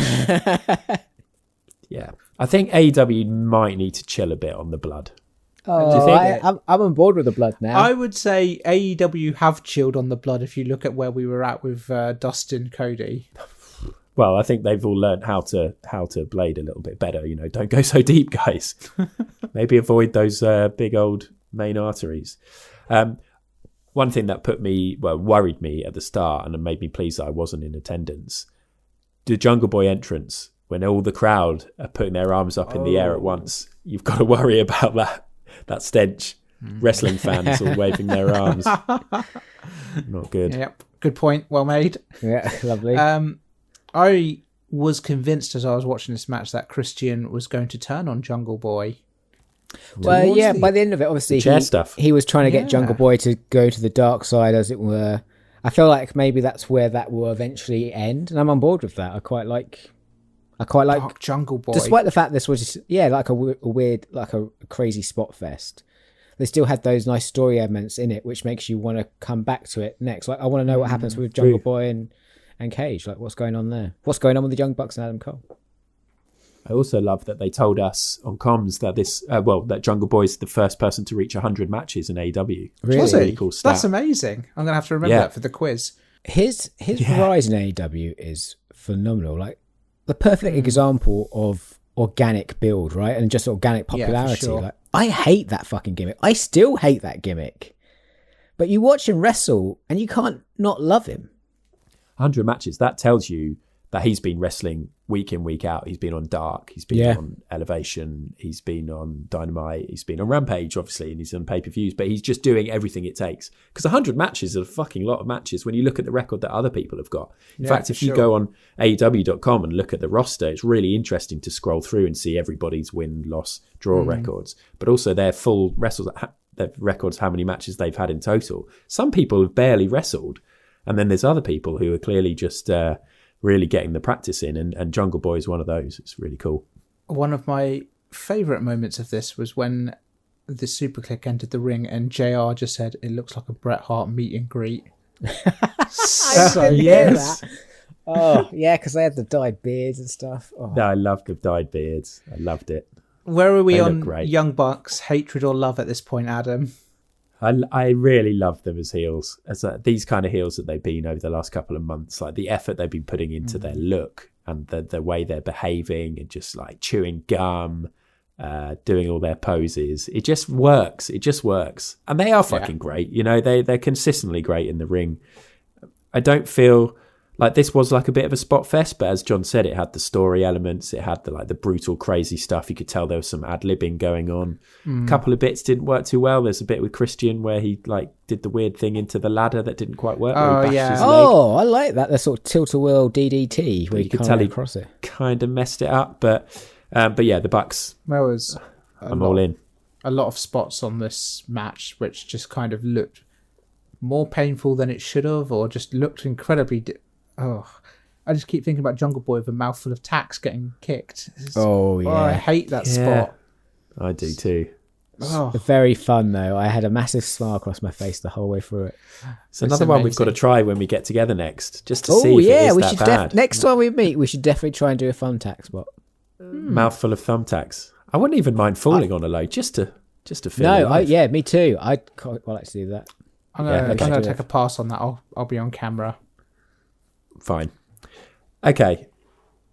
Yeah. I think AEW might need to chill a bit on the blood. Oh, I'm on board with the blood now. I would say AEW have chilled on the blood if you look at where we were at with Dustin Cody. Well, I think they've all learned how to blade a little bit better. Don't go so deep, guys. Maybe avoid those big old main arteries. One thing that worried me at the start and made me pleased that I wasn't in attendance, the Jungle Boy entrance, when all the crowd are putting their arms up in the air at once. You've got to worry about that stench. Wrestling fans all waving their arms. Not good. Yep. Good point. Well made. Yeah, lovely. I was convinced as I was watching this match that Christian was going to turn on Jungle Boy. Well, by the end of it, obviously, he was trying to get Jungle Boy to go to the dark side, as it were. I feel like maybe that's where that will eventually end, and I'm on board with that. I quite like Dark Jungle Boy. Despite the fact this was like a weird, like a crazy spot fest, they still had those nice story elements in it, which makes you want to come back to it next. Like, I want to know what happens with Jungle Boy and Cage. Like, what's going on there? What's going on with the Young Bucks and Adam Cole? I also love that they told us on comms that that Jungle Boy is the first person to reach 100 matches in AEW. Really? Was really cool stat. That's amazing. I'm going to have to remember that for the quiz. His rise in AEW is phenomenal. Like, the perfect example of organic build, right? And just organic popularity. Yeah, sure. Like, I hate that fucking gimmick. I still hate that gimmick. But you watch him wrestle and you can't not love him. 100 matches, that tells you that he's been wrestling week in, week out. He's been on Dark, he's been on Elevation, he's been on Dynamite, he's been on Rampage, obviously, and he's on pay-per-views, but he's just doing everything it takes. Because 100 matches are a fucking lot of matches when you look at the record that other people have got. In fact, if you go on AEW.com and look at the roster, it's really interesting to scroll through and see everybody's win, loss, draw records, but also their full their records, how many matches they've had in total. Some people have barely wrestled, and then there's other people who are clearly just really getting the practice in, and Jungle Boy is one of those. It's really cool. One of my favourite moments of this was when the Super Click entered the ring and JR just said, "It looks like a Bret Hart meet and greet." So yes. Oh yeah, because they had the dyed beards and stuff. Oh. No, I loved the dyed beards. I loved it. Where are we on Young Bucks, hatred or love at this point, Adam? I really love them as heels, as these kind of heels that they've been over the last couple of months, like the effort they've been putting into their look and the way they're behaving and just like chewing gum, doing all their poses. It just works. And they are fucking great. You know, they're consistently great in the ring. I don't feel like this was like a bit of a spot fest, but as John said, it had the story elements. It had the brutal, crazy stuff. You could tell there was some ad-libbing going on. A couple of bits didn't work too well. There's a bit with Christian where he like did the weird thing into the ladder that didn't quite work. Oh yeah. Oh, I like that. The sort of tilt-a-whirl DDT where you could tell he across it. Kind of messed it up, but yeah, the Bucks. There was I'm all in. A lot of spots on this match which just kind of looked more painful than it should have, or just looked incredibly. I just keep thinking about Jungle Boy with a mouthful of tacks getting kicked. I hate that spot. I do too. Very fun though. I had a massive smile across my face the whole way through it. It's another one we've got to try when we get together next, just to see if it is that bad. Next time we meet, we should definitely try and do a thumbtack spot. Mouthful of thumbtacks. I wouldn't even mind falling on a load just to feel. No, me too. I'd quite like to do that. I'm gonna take a pass on that. I'll be on camera. Fine. Okay.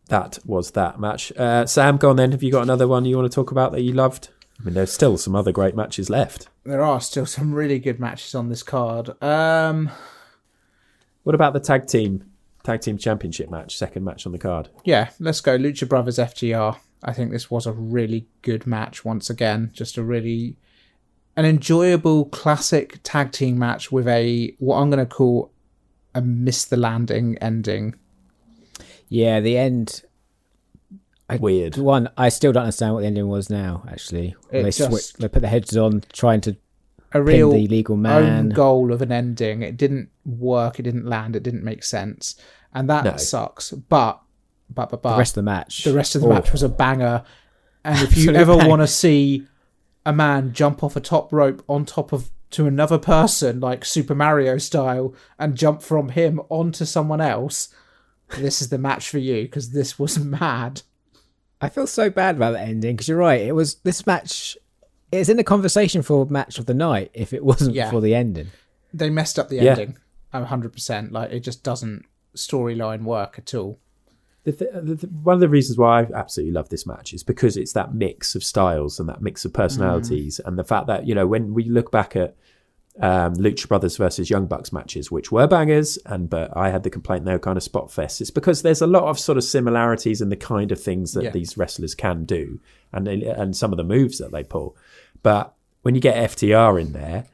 That was that match. Sam, go on then. Have you got another one you want to talk about that you loved? I mean, there's still some other great matches left. There are still some really good matches on this card. What about the tag team championship match, second match on the card? Yeah, let's go. Lucha Brothers FTR. I think this was a really good match once again. Just an enjoyable classic tag team match with what I'm going to call a miss the landing ending. Yeah, the end. Weird. One, I still don't understand what the ending was now, actually. They put the heads on, trying to pin the legal man. Own goal of an ending. It didn't work, it didn't land, it didn't make sense. And that sucks. But the rest of the match. The rest of the match was a banger. And if you ever want to see a man jump off a top rope on top of to another person, like Super Mario style, and jump from him onto someone else, this is the match for you, because this was mad. I feel so bad about the ending, because you're right. This match is in the conversation for match of the night if it wasn't for the ending. They messed up the ending 100%. Like, it just doesn't storyline work at all. One of the reasons why I absolutely love this match is because it's that mix of styles and that mix of personalities, and the fact that, you know, when we look back at Lucha Brothers versus Young Bucks matches, which were bangers, but I had the complaint they were kind of spot fests. It's because there's a lot of sort of similarities in the kind of things that these wrestlers can do, and some of the moves that they pull. But when you get FTR in there,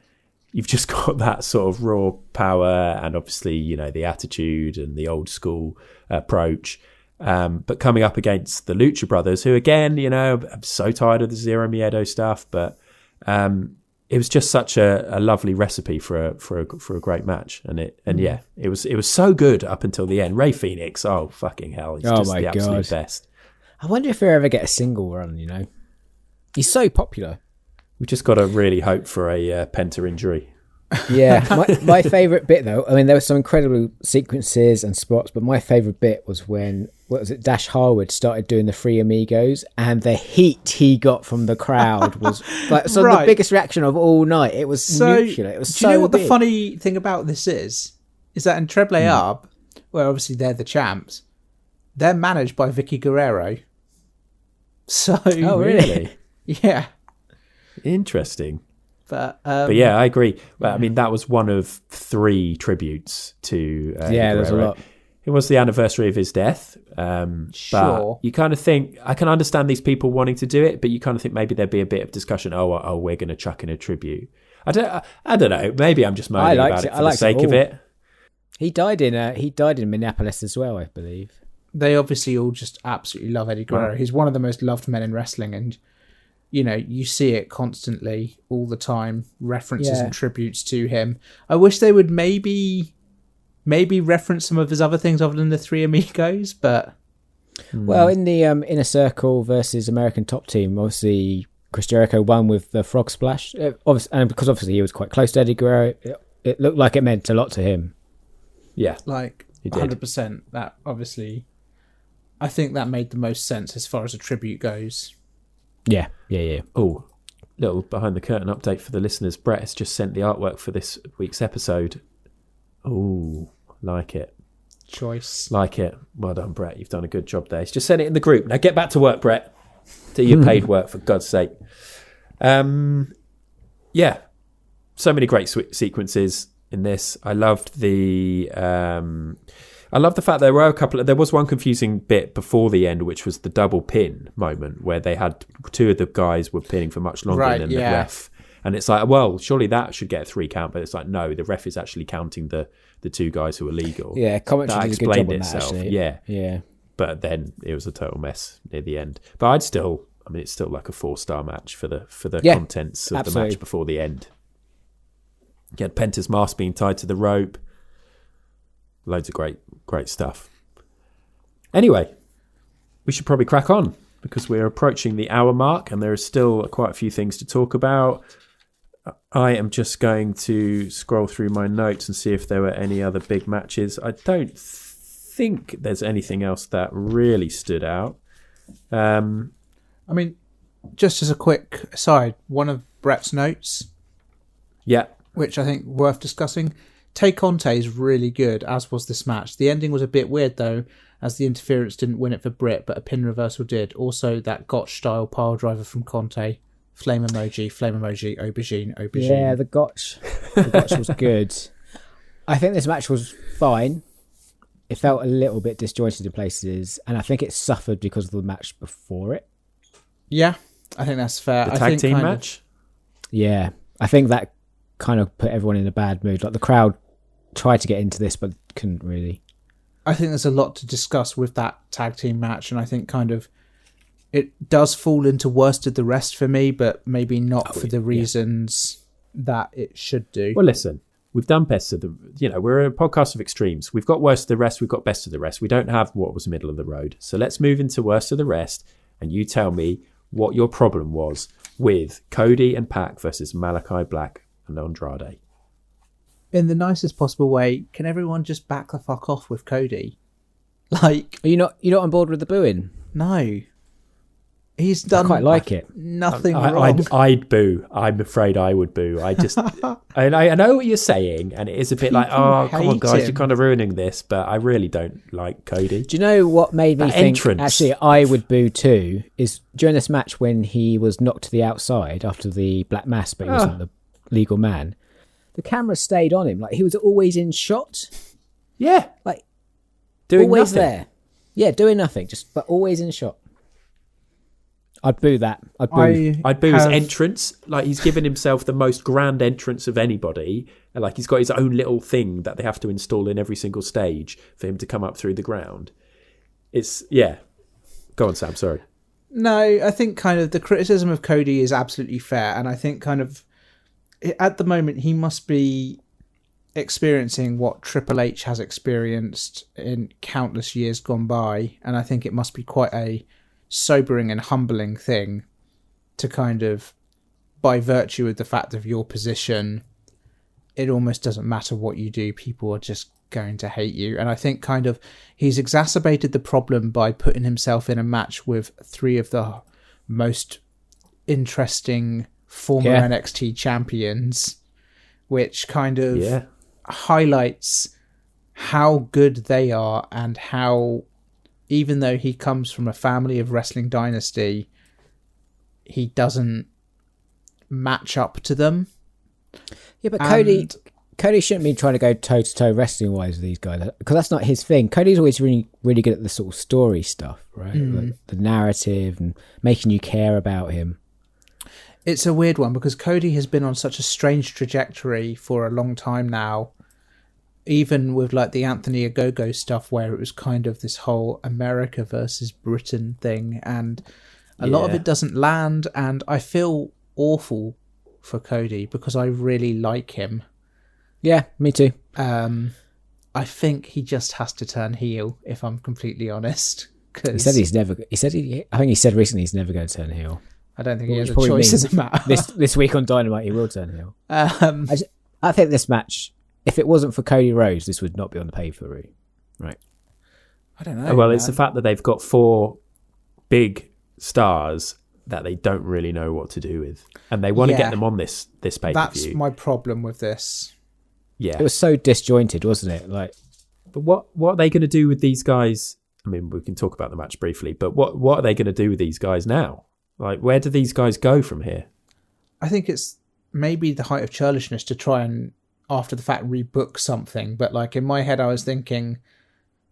you've just got that sort of raw power, and obviously, you know, the attitude and the old school approach. But coming up against the Lucha Brothers, who again, you know, I'm so tired of the Zero Miedo stuff, but it was just such a lovely recipe for a great match, and it was so good up until the end. Ray Phoenix, oh fucking hell, he's just the absolute best. I wonder if he'll ever get a single run. You know, he's so popular. We just got to really hope for a Penta injury. Yeah, my favourite bit though, I mean, there were some incredible sequences and spots, but my favourite bit was when, Dash Harwood started doing the Three Amigos, and the heat he got from the crowd was like the biggest reaction of all night. It was nuclear. It was do you know what the funny thing about this is that in Treble Arb, where obviously they're the champs, they're managed by Vicky Guerrero. So, oh really? Yeah, interesting. But yeah, I agree. Well, I mean, that was one of 3 tributes to there's a lot. It was the anniversary of his death. But you kind of think, I can understand these people wanting to do it, but you kind of think maybe there'd be a bit of discussion. Oh, we're going to chuck in a tribute. I don't know. Maybe I'm just moaning about it for the sake of it. He died in Minneapolis as well, I believe. They obviously all just absolutely love Eddie Guerrero. Right. He's one of the most loved men in wrestling, and you know, you see it constantly, all the time, references and tributes to him. I wish they would maybe maybe reference some of his other things other than the Three Amigos, but... Well, in the Inner Circle versus American Top Team, obviously Chris Jericho won with the frog splash. And because obviously he was quite close to Eddie Guerrero, it looked like it meant a lot to him. Yeah. Like, 100%. That, obviously... I think that made the most sense as far as a tribute goes. Yeah. Oh, little behind the curtain update for the listeners. Brett has just sent the artwork for this week's episode. Oh, like it. Choice. Like it. Well done, Brett. You've done a good job there. He's just sent it in the group. Now get back to work, Brett. Do your paid work, for God's sake. Yeah. So many great sequences in this. I loved the... I love the fact there was one confusing bit before the end, which was the double pin moment where they had two of the guys were pinning for much longer than the ref. And it's like, well, surely that should get a 3 count, but it's like, no, the ref is actually counting the two guys who are legal. Yeah, commentary did a good job on that, actually. Yeah. But then it was a total mess near the end. But it's still like a 4-star match for the contents of the match before the end. You had Penta's mask being tied to the rope. Loads of great stuff. Anyway, we should probably crack on because we're approaching the hour mark and there are still quite a few things to talk about. I am just going to scroll through my notes and see if there were any other big matches. I don't think there's anything else that really stood out. I mean, just as a quick aside, one of Brett's notes, which I think worth discussing, Tay Conte is really good, as was this match. The ending was a bit weird, though, as the interference didn't win it for Britt, but a pin reversal did. Also, that Gotch-style pile driver from Conte. Flame emoji, aubergine. Yeah, the Gotch was good. I think this match was fine. It felt a little bit disjointed in places, and I think it suffered because of the match before it. Yeah, I think that's fair. The tag team match? Yeah, I think that kind of put everyone in a bad mood. Like the crowd tried to get into this but couldn't really. I think there's a lot to discuss with that tag team match, and I think kind of it does fall into worst of the rest for me, but maybe not for the reasons that it should do. Well, listen, we've done best of the... we're a podcast of extremes. We've got worst of the rest, we've got best of the rest. We don't have what was middle of the road. So let's move into worst of the rest, and you tell me what your problem was with Cody and Pac versus Malachi Black and Andrade. In the nicest possible way, can everyone just back the fuck off with Cody? Like, you're not on board with the booing? No, he's done. I quite like it. Nothing wrong. I'd boo. I'm afraid I would boo. I just, I know what you're saying, and it is a bit like, oh, come on, guys, you're kind of ruining this. But I really don't like Cody. Do you know what made me think? Entrance. Actually, I would boo too. Is during this match when he was knocked to the outside after the black mass, but he wasn't the legal man. The camera stayed on him, like he was always in shot. Yeah, like doing always nothing. there. Yeah, doing nothing, but always in shot. I'd boo that. I'd boo his entrance. Like he's given himself the most grand entrance of anybody. And like he's got his own little thing that they have to install in every single stage for him to come up through the ground. It's Go on, Sam. Sorry. No, I think kind of the criticism of Cody is absolutely fair, and I think kind of at the moment he must be experiencing what Triple H has experienced in countless years gone by, and I think it must be quite a sobering and humbling thing to kind of, by virtue of the fact of your position, it almost doesn't matter what you do, people are just going to hate you. And I think kind of he's exacerbated the problem by putting himself in a match with 3 of the most interesting former NXT champions, which kind of highlights how good they are and how, even though he comes from a family of wrestling dynasty, he doesn't match up to them. Yeah, but Cody shouldn't be trying to go toe-to-toe wrestling-wise with these guys, because that's not his thing. Cody's always really, really good at the sort of story stuff, right? Like the narrative and making you care about him. It's a weird one, because Cody has been on such a strange trajectory for a long time now, even with like the Anthony Ogogo stuff, where it was kind of this whole America versus Britain thing, and a lot of it doesn't land, and I feel awful for Cody because I really like him. Yeah, me too. I think he just has to turn heel, if I'm completely honest. He said he's never. I think he said recently he's never going to turn heel. I don't think he has a choice as a matter. This week on Dynamite, he will turn heel. I think this match, if it wasn't for Cody Rhodes, this would not be on the pay-per-view. Right. I don't know. Well, it's the fact that they've got 4 big stars that they don't really know what to do with, and they want to get them on this pay-per-view. That's my problem with this. Yeah, it was so disjointed, wasn't it? Like, but what are they going to do with these guys? I mean, we can talk about the match briefly, but what are they going to do with these guys now? Like, where do these guys go from here? I think it's maybe the height of churlishness to try and, after the fact, rebook something. But like in my head, I was thinking,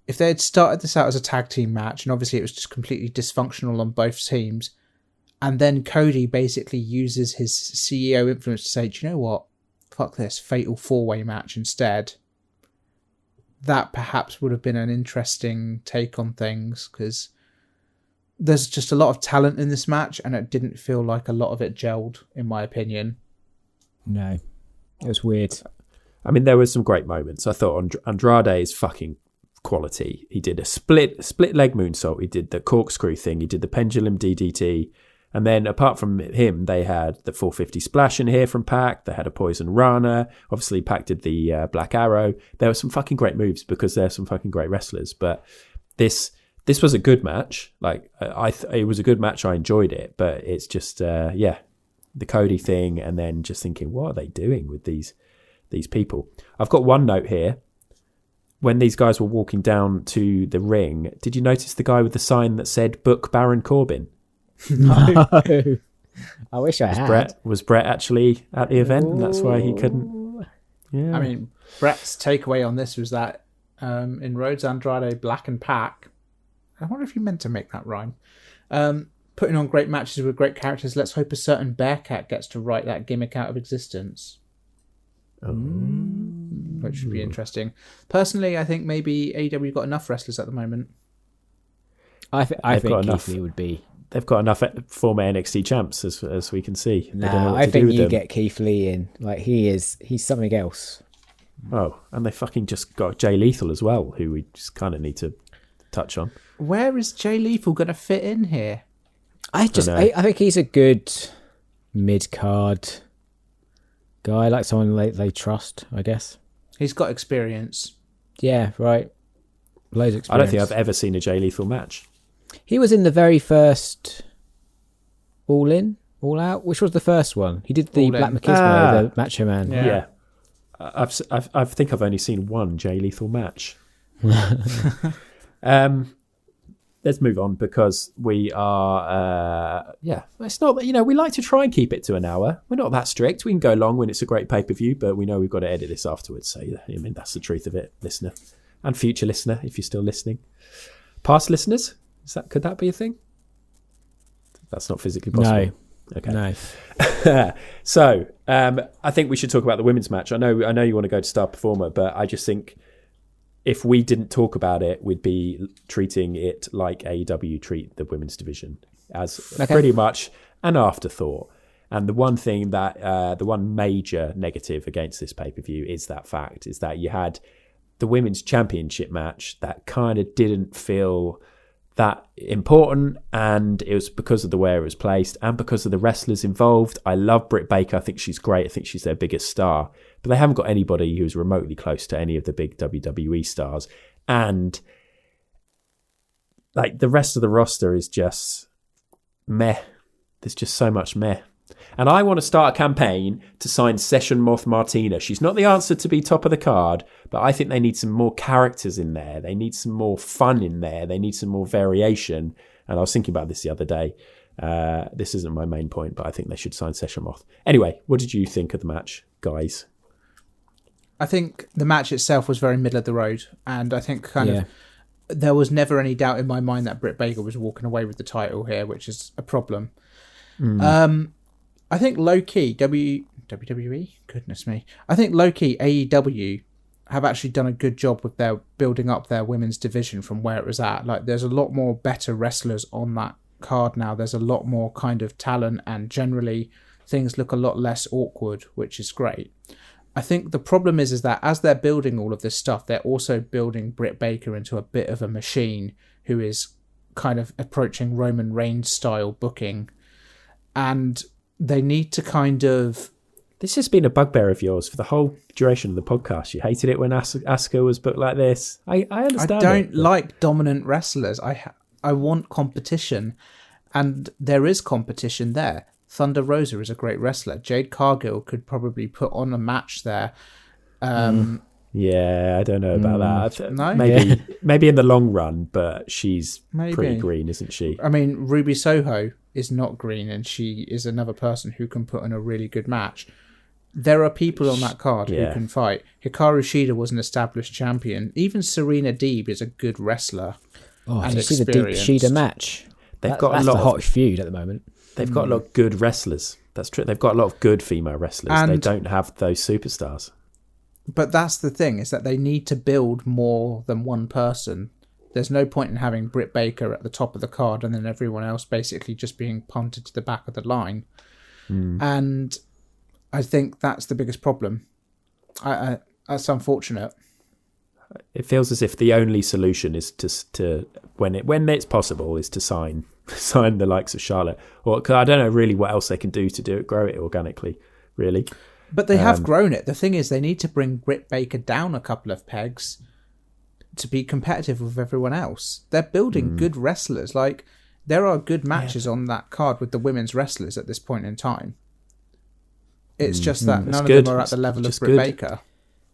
if they had started this out as a tag team match, and obviously it was just completely dysfunctional on both teams, and then Cody basically uses his CEO influence to say, do you know what? Fuck this, fatal 4-way match instead. That perhaps would have been an interesting take on things, because there's just a lot of talent in this match, and it didn't feel like a lot of it gelled, in my opinion. No, it was weird. I mean, there were some great moments. I thought Andrade is fucking quality. He did a split leg moonsault. He did the corkscrew thing. He did the pendulum DDT. And then apart from him, they had the 450 splash in here from Pac. They had a poison Rana. Obviously, Pac did the Black Arrow. There were some fucking great moves because they're some fucking great wrestlers. But this was a good match. Like it was a good match. I enjoyed it. But it's just the Cody thing, and then just thinking, what are they doing with these people? I've got one note here. When these guys were walking down to the ring, did you notice the guy with the sign that said "Book Baron Corbin"? No. I wish I had. Was Brett actually at the event, and that's why he couldn't? Yeah. I mean, Brett's takeaway on this was that in Rhodes, Andrade, Black, and Pac, I wonder if you meant to make that rhyme. Putting on great matches with great characters. Let's hope a certain Bearcat gets to write that gimmick out of existence. Which should be interesting. Personally, I think maybe AEW got enough wrestlers at the moment. I think Keith Lee would be. They've got enough former NXT champs, as we can see. No, I think you get Keith Lee in. Like he's something else. Oh, and they fucking just got Jay Lethal as well, who we just kind of need to touch on. Where is Jay Lethal going to fit in here? I think he's a good mid-card guy, like someone they trust, I guess. He's got experience. Yeah, right. Loads of experience. I don't think I've ever seen a Jay Lethal match. He was in the very first All In, All Out. Which was the first one? He did the All Black In. Machismo, the Macho Man. Yeah. I think I've only seen one Jay Lethal match. Let's move on because we are. It's not. We like to try and keep it to an hour. We're not that strict. We can go long when it's a great pay-per-view, but we know we've got to edit this afterwards. So I mean, that's the truth of it, listener and future listener, if you're still listening. Past listeners. Could that be a thing? That's not physically possible. No. Okay. No. So I think we should talk about the women's match. I know you want to go to Star Performer, but I just think if we didn't talk about it, we'd be treating it like AEW treat the women's division as pretty much an afterthought. And the one thing that the one major negative against this pay-per-view is that you had the women's championship match that kind of didn't feel that important, and it was because of the way it was placed and because of the wrestlers involved. I love Britt Baker. I think she's great. I think she's their biggest star, but they haven't got anybody who's remotely close to any of the big WWE stars. And like the rest of the roster is just meh. There's just so much meh. And I want to start a campaign to sign Session Moth Martina. She's not the answer to be top of the card, but I think they need some more characters in there. They need some more fun in there. They need some more variation. And I was thinking about this the other day. This isn't my main point, but I think they should sign Session Moth. Anyway, what did you think of the match, guys? I think the match itself was very middle of the road. And I think there was never any doubt in my mind that Britt Baker was walking away with the title here, which is a problem. I think low-key, WWE? Goodness me. I think low-key, AEW have actually done a good job with their building up their women's division from where it was at. Like, there's a lot more better wrestlers on that card now. There's a lot more kind of talent, and generally things look a lot less awkward, which is great. I think the problem is that as they're building all of this stuff, they're also building Britt Baker into a bit of a machine who is kind of approaching Roman Reigns style booking. And they need to kind of... This has been a bugbear of yours for the whole duration of the podcast. You hated it when Asuka was booked like this. I understand. I don't like dominant wrestlers. I want competition. And there is competition there. Thunder Rosa is a great wrestler. Jade Cargill could probably put on a match there. Yeah, I don't know about that. No? Maybe in the long run, but she's pretty green, isn't she? I mean, Ruby Soho is not green, and she is another person who can put in a really good match. There are people on that card who can fight. Hikaru Shida was an established champion. Even Serena Deeb is a good wrestler. Oh, did you see the Deeb Shida match? That's the hot feud at the moment. They've got a lot of good wrestlers. That's true. They've got a lot of good female wrestlers. And they don't have those superstars. But that's the thing, is that they need to build more than one person. There's no point in having Britt Baker at the top of the card and then everyone else basically just being punted to the back of the line. And I think that's the biggest problem. That's unfortunate. It feels as if the only solution is to when it's possible, is to sign the likes of Charlotte. Or cause I don't know really what else they can do to grow it organically, really. But they have grown it. The thing is, they need to bring Britt Baker down a couple of pegs to be competitive with everyone else. They're building good wrestlers. Like, there are good matches on that card with the women's wrestlers at this point in time. It's just that none of them are at the level of Britt Baker.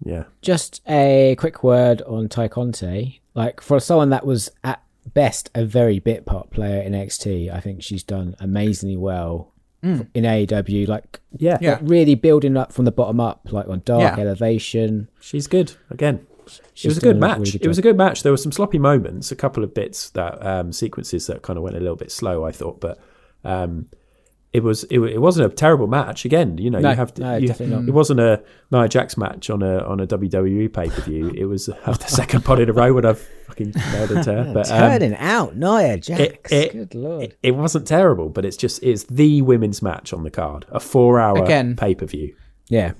Yeah. Just a quick word on Ty Conte. Like, for someone that was at best a very bit part player in NXT, I think she's done amazingly well in AEW. Like, really building up from the bottom up, like on Dark Elevation. She's good. Again, it was a good match. It was a good match. There were some sloppy moments, a couple of bits that sequences that kind of went a little bit slow, I thought, but it wasn't a terrible match. Again, you know, definitely not. It wasn't a Nia Jax match on a WWE pay-per-view. It was the second pod in a row when I've fucking murdered her. But turning out Nia Jax. Good lord. It wasn't terrible, but it's the women's match on the card. A 4-hour pay-per-view. Yeah.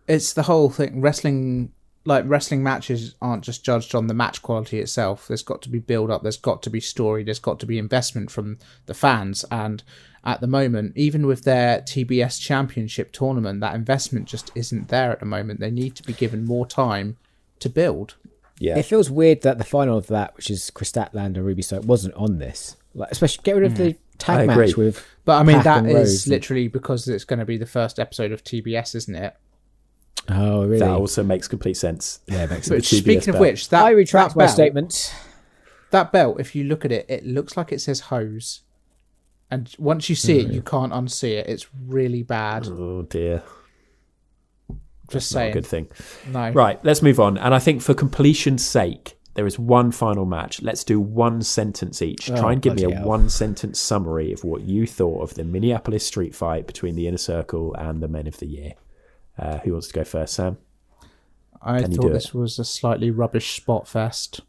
It's the whole thing. Wrestling matches aren't just judged on the match quality itself. There's got to be build up. There's got to be story. There's got to be investment from the fans. And at the moment, even with their TBS Championship tournament, that investment just isn't there at the moment. They need to be given more time to build. Yeah, it feels weird that the final of that, which is Chris Statlander and Ruby Soap, wasn't on this. Like, especially get rid of the tag match with. But I mean, that is literally because it's going to be the first episode of TBS, isn't it? Oh, really? That also makes complete sense. Yeah, it makes sense. Speaking of which, I retract my statement. That belt, if you look at it, it looks like it says hose. And once you see it, you can't unsee it. It's really bad. Oh, dear. Just saying. Not a good thing. No. Right, let's move on. And I think for completion's sake, there is one final match. Let's do one sentence each. Try and give me a one-sentence summary of what you thought of the Minneapolis street fight between the Inner Circle and the Men of the Year. Who wants to go first, Sam? I thought this was a slightly rubbish spot fest.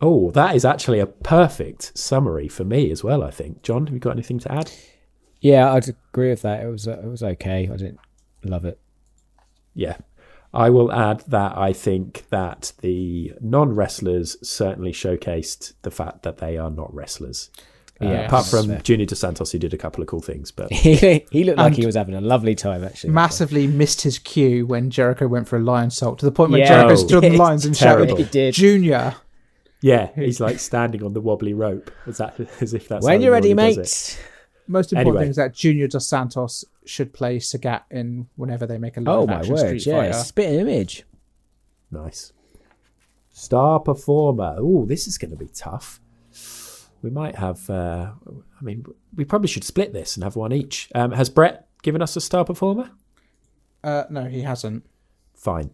Oh, that is actually a perfect summary for me as well, I think. John, have you got anything to add? Yeah, I'd agree with that. It was okay. I didn't love it. Yeah. I will add that I think that the non-wrestlers certainly showcased the fact that they are not wrestlers. Apart from Junior Dos Santos, who did a couple of cool things. But he looked like he was having a lovely time, actually. Massively missed his cue when Jericho went for a lion salt, to the point where Jericho stood on the lions and shouted, Junior. Yeah, he's like standing on the wobbly rope, as if that's when you're ready, mate. Most important thing is that Junior Dos Santos should play Sagat in whenever they make a live action Street Fighter. Spitting image. Nice. Star performer. Ooh, this is going to be tough. We might have... we probably should split this and have one each. Has Brett given us a star performer? No, he hasn't. Fine.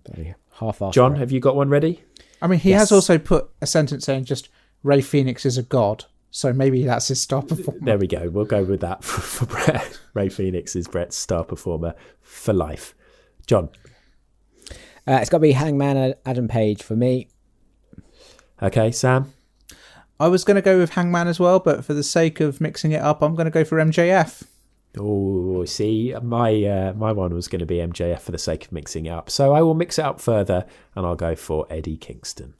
Half-assed. John, have you got one ready? I mean, he has also put a sentence saying just Ray Phoenix is a god. So maybe that's his star performer. There we go. We'll go with that for Brett. Ray Phoenix is Brett's star performer for life. John? It's got to be Hangman Adam Page for me. Okay, Sam? I was going to go with Hangman as well, but for the sake of mixing it up, I'm going to go for MJF. Oh, see, my one was going to be MJF for the sake of mixing it up. So I will mix it up further, and I'll go for Eddie Kingston.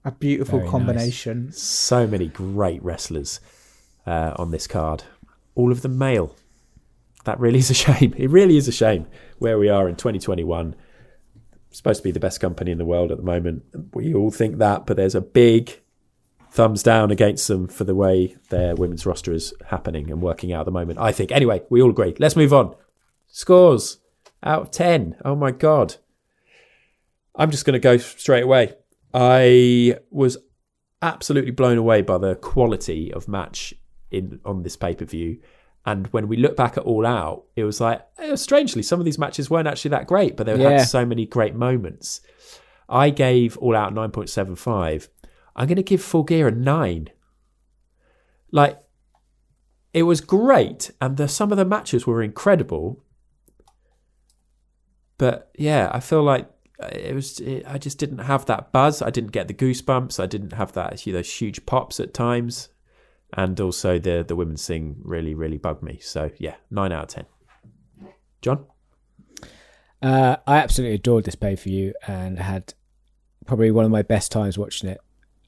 A beautiful Very combination. Nice. So many great wrestlers on this card. All of them male. That really is a shame. It really is a shame where we are in 2021. Supposed to be the best company in the world at the moment. We all think that, but there's a big thumbs down against them for the way their women's roster is happening and working out at the moment, I think. Anyway, we all agree. Let's move on. Scores out of 10. Oh my God. I'm just going to go straight away. I was absolutely blown away by the quality of match on this pay-per-view. And when we look back at All Out, it was like, strangely, some of these matches weren't actually that great, but they had so many great moments. I gave All Out 9.75. I'm going to give Full Gear a 9. Like, it was great, and some of the matches were incredible. But yeah, I feel like I just didn't have that buzz. I didn't get the goosebumps. I didn't have those huge pops at times. And also the women's thing really, really bugged me. So yeah, 9 out of 10. John? I absolutely adored this pay-per-view and had probably one of my best times watching it.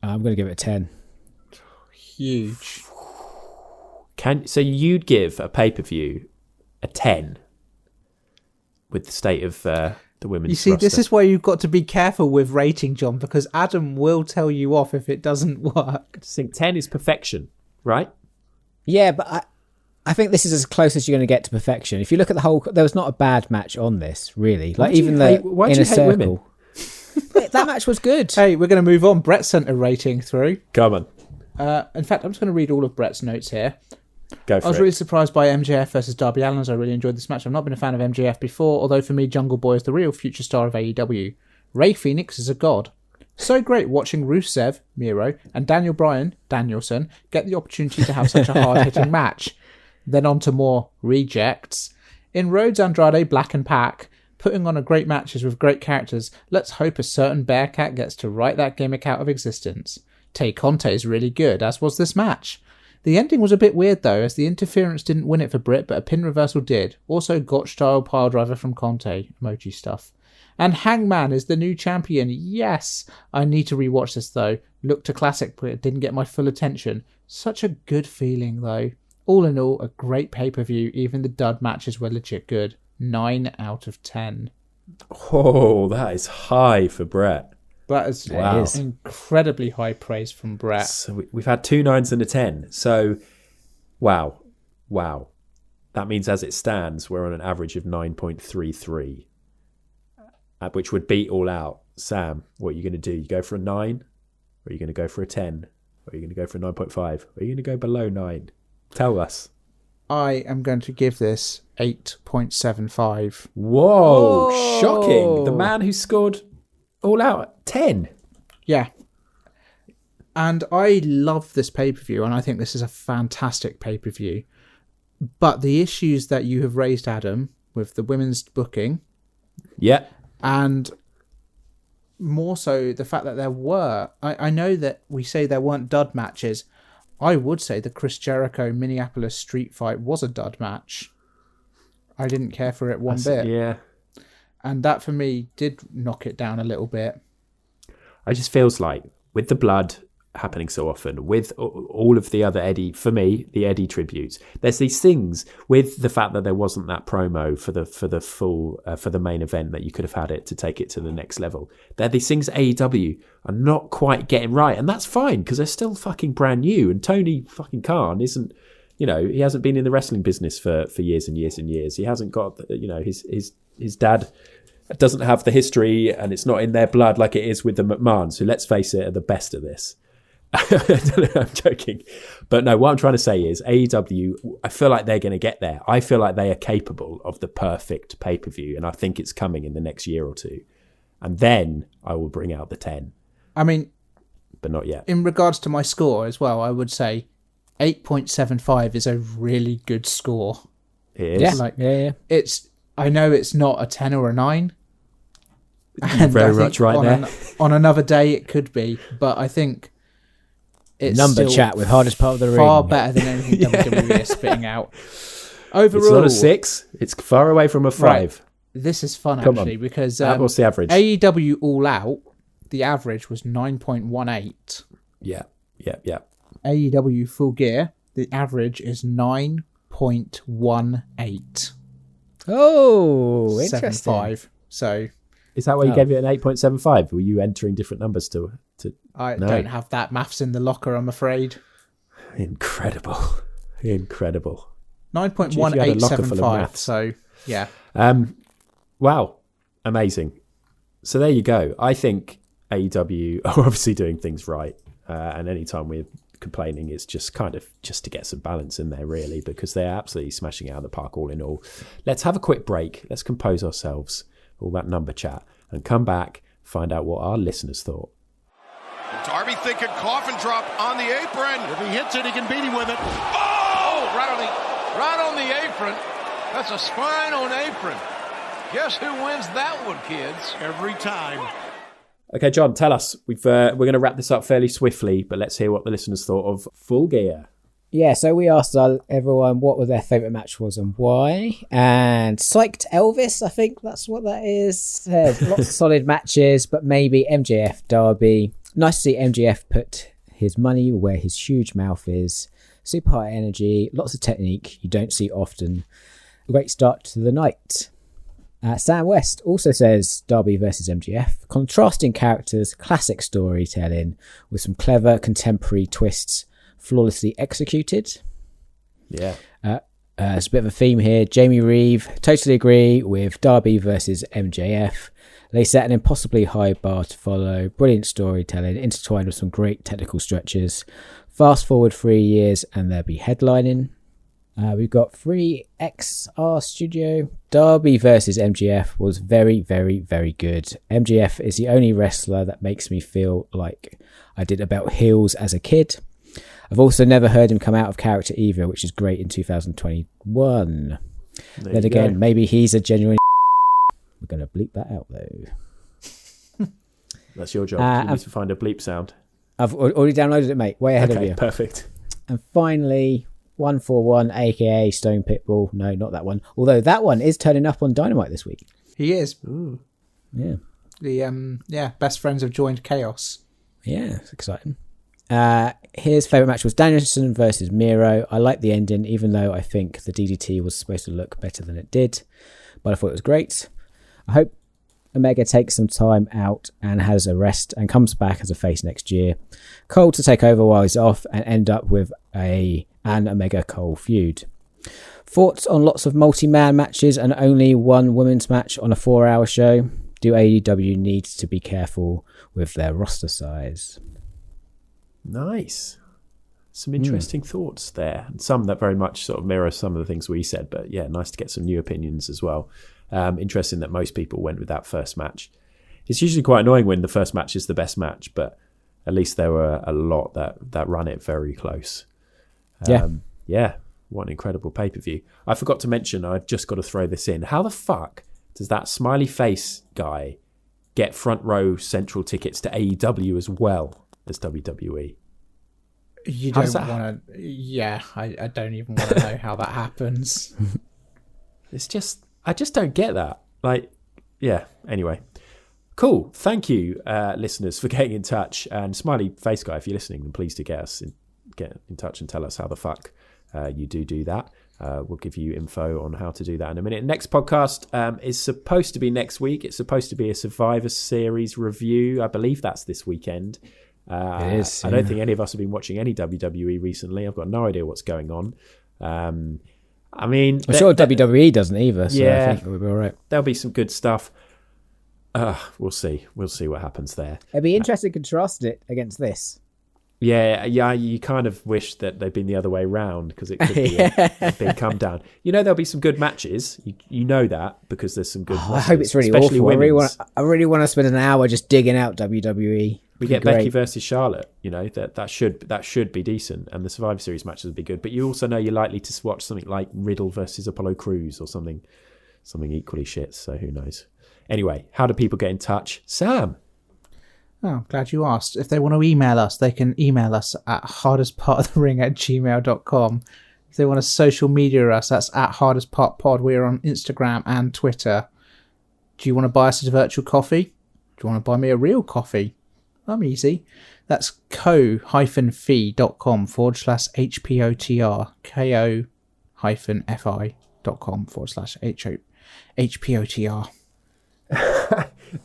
I'm going to give it a 10. Huge. So you'd give a pay-per-view a 10 with the state of the women's You see, roster. This is why you've got to be careful with rating, John, because Adam will tell you off if it doesn't work. I just think 10 is perfection, right? Yeah, but I think this is as close as you're going to get to perfection. If you look at the whole, there was not a bad match on this, really. Like even the why do you hate women? That match was good. Hey, we're going to move on. Brett sent a rating through. Come on. In fact, I'm just going to read all of Brett's notes here. Go for it. I was really surprised by MJF versus Darby Allin, as I really enjoyed this match. I've not been a fan of MJF before, although for me, Jungle Boy is the real future star of AEW. Rey Fenix is a god. So great watching Rusev, Miro, and Daniel Bryan, Danielson, get the opportunity to have such a hard-hitting match. Then on to more rejects. In Rhodes, Andrade, Black and Pac, putting on a great matches with great characters, let's hope a certain Bearcat gets to write that gimmick out of existence. Tay Conte is really good, as was this match. The ending was a bit weird though, as the interference didn't win it for Britt, but a pin reversal did. Also Gotch-style piledriver from Conte, emoji stuff. And Hangman is the new champion, yes! I need to rewatch this though. Looked a classic, but it didn't get my full attention. Such a good feeling though. All in all, a great pay-per-view, even the dud matches were legit good. 9 out of 10. Oh, that is high for Brett. That is incredibly high praise from Brett. So we've had 2 9s and a 10. So, wow. That means as it stands, we're on an average of 9.33, which would beat All Out. Sam, what are you going to do? You go for a 9? Or are you going to go for a 10? Or are you going to go for a 9.5? Or are you going to go below 9? Tell us. I am going to give this 8.75. Whoa, shocking. The man who scored All Out 10. Yeah. And I love this pay-per-view, and I think this is a fantastic pay-per-view. But the issues that you have raised, Adam, with the women's booking... Yeah. And more so the fact that there were... I know that we say there weren't dud matches. I would say the Chris Jericho Minneapolis street fight was a dud match. I didn't care for it one bit. Yeah. And that for me did knock it down a little bit. I just feels like with the blood happening so often, with all of the other Eddie, for me, the Eddie tributes, there's these things with the fact that there wasn't that promo for the main event that you could have had it to take it to the next level. There are these things AEW are not quite getting right, and that's fine because they're still fucking brand new. And Tony fucking Khan isn't, he hasn't been in the wrestling business for years and years and years. He hasn't got, his dad doesn't have the history, and it's not in their blood like it is with the McMahons, who, let's face it, are the best of this. I'm joking. But no, what I'm trying to say is AEW, I feel like they're going to get there. I feel like they are capable of the perfect pay-per-view, and I think it's coming in the next year or two. And then I will bring out the 10. I mean... But not yet. In regards to my score as well, I would say 8.75 is a really good score. It is. Yeah. I know it's not a 10 or a 9. You're very much right there. On another day it could be, but I think... It's number chat with hardest part of the ring. Far better than anything WWE is spitting out. Overall, it's not a 6. It's far away from a 5. Right. This is fun, Come actually, on. because what's the average? AEW All Out, the average was 9.18. Yeah. AEW Full Gear, the average is 9.18. Oh, interesting. 7.5. So Is that why you gave it an 8.75? Were you entering different numbers to I No. don't have that maths in the locker, I'm afraid. Incredible. 9.1875. maths. So yeah. Wow. Amazing. So there you go. I think AEW are obviously doing things right. And anytime we're complaining, it's just kind of just to get some balance in there, really, because they're absolutely smashing out of the park all in all. Let's have a quick break. Let's compose ourselves, all that number chat, and come back, find out what our listeners thought. Darby thinking coffin drop on the apron. If he hits it, he can beat him with it. Oh, right on the apron. That's a spine-on apron. Guess who wins that one, kids? Every time. Okay, John, tell us. We're going to wrap this up fairly swiftly, but let's hear what the listeners thought of Full Gear. Yeah, so we asked everyone what their favourite match was and why. And Psyched Elvis, I think that's what that is. Said lots of solid matches, but maybe MJF Darby. Nice to see MJF put his money where his huge mouth is. Super high energy, lots of technique you don't see often. A great start to the night. Sam West also says Darby versus MJF. Contrasting characters, classic storytelling with some clever contemporary twists, flawlessly executed. Yeah. It's a bit of a theme here. Jamie Reeve, totally agree with Darby versus MJF. They set an impossibly high bar to follow. Brilliant storytelling, intertwined with some great technical stretches. Fast forward 3 years and they'll be headlining. We've got 3XR Studio. Darby versus MJF was very, very, very good. MJF is the only wrestler that makes me feel like I did about heels as a kid. I've also never heard him come out of character either, which is great in 2021. Then again, maybe he's a genuine. We're going to bleep that out though. That's your job. You need to find a bleep sound. I've already downloaded it, mate. Way ahead of you. Perfect. And finally, 141, aka Stone Pitbull. No, not that one. Although that one is turning up on Dynamite this week. He is. Ooh. Yeah. The best friends have joined Chaos. Yeah, it's exciting. His favourite match was Danielson versus Miro. I like the ending, even though I think the DDT was supposed to look better than it did. But I thought it was great. I hope Omega takes some time out and has a rest and comes back as a face next year. Cole to take over while he's off and end up with an Omega Cole feud. Thoughts on lots of multi-man matches and only one women's match on a 4-hour show? Do AEW need to be careful with their roster size? Nice. Some interesting thoughts there. And some that very much sort of mirror some of the things we said, but yeah, nice to get some new opinions as well. Interesting that most people went with that first match. It's usually quite annoying when the first match is the best match, but at least there were a lot that run it very close. Yeah, what an incredible pay-per-view. I forgot to mention, I've just got to throw this in. How the fuck does that smiley face guy get front row central tickets to AEW as well as WWE? You don't want to... Yeah, I don't even want to know how that happens. It's just... I just don't get that. Like, yeah, anyway. Cool. Thank you, listeners, for getting in touch. And Smiley Face Guy, if you're listening, then please do get in touch and tell us how the fuck you do that. We'll give you info on how to do that in a minute. Next podcast is supposed to be next week. It's supposed to be a Survivor Series review. I believe that's this weekend. It is. I don't think any of us have been watching any WWE recently. I've got no idea what's going on. I mean, I'm sure WWE doesn't either, so yeah, I think we'll be all right. There'll be some good stuff. We'll see. We'll see what happens there. It'd be interesting to contrast it against this. Yeah. You kind of wish that they'd been the other way round because it could be a big come down. You know, there'll be some good matches. You know that because there's some good. I hope it's really awful. I really want to spend an hour just digging out WWE. We get Becky versus Charlotte. You know that should be decent, and the Survivor Series matches would be good. But you also know you're likely to watch something like Riddle versus Apollo Crews or something equally shit. So who knows? Anyway, how do people get in touch? Sam. Oh, glad you asked. If they want to email us, they can email us at hardestpartofthering@gmail.com. If they want to social media us, that's at Hardest Part Pod. We're on Instagram and Twitter. Do you want to buy us a virtual coffee? Do you want to buy me a real coffee? I'm easy. That's ko-fi.com/HPOTR. ko-fi.com/HPOTR.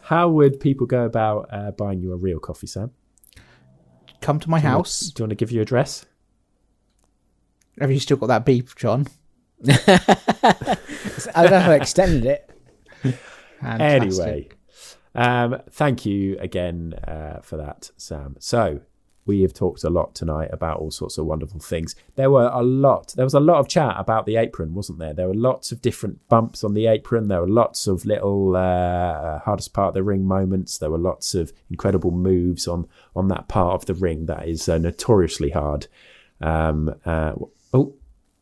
How would people go about buying you a real coffee, Sam? Come to my house. Do you want to give your address? Have you still got that beep, John? I don't know if I extended it. Anyway, thank you again for that, Sam. So we have talked a lot tonight about all sorts of wonderful things. There was a lot of chat about the apron, wasn't there? There were lots of different bumps on the apron. There were lots of little hardest part of the ring moments. There were lots of incredible moves on that part of the ring that is notoriously hard.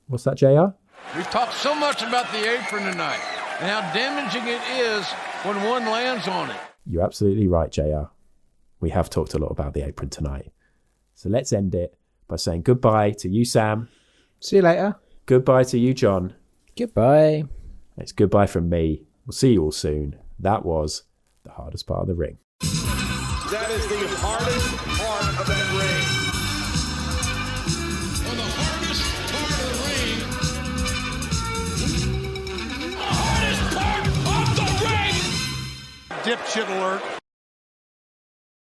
What's that, JR? We've talked so much about the apron tonight and how damaging it is when one lands on it. You're absolutely right, JR. We have talked a lot about the apron tonight. So let's end it by saying goodbye to you, Sam. See you later. Goodbye to you, John. Goodbye. It's goodbye from me. We'll see you all soon. That was the hardest part of the ring. That is the hardest part of that ring. On the hardest part of the ring. The hardest part of the ring. Dipshit alert.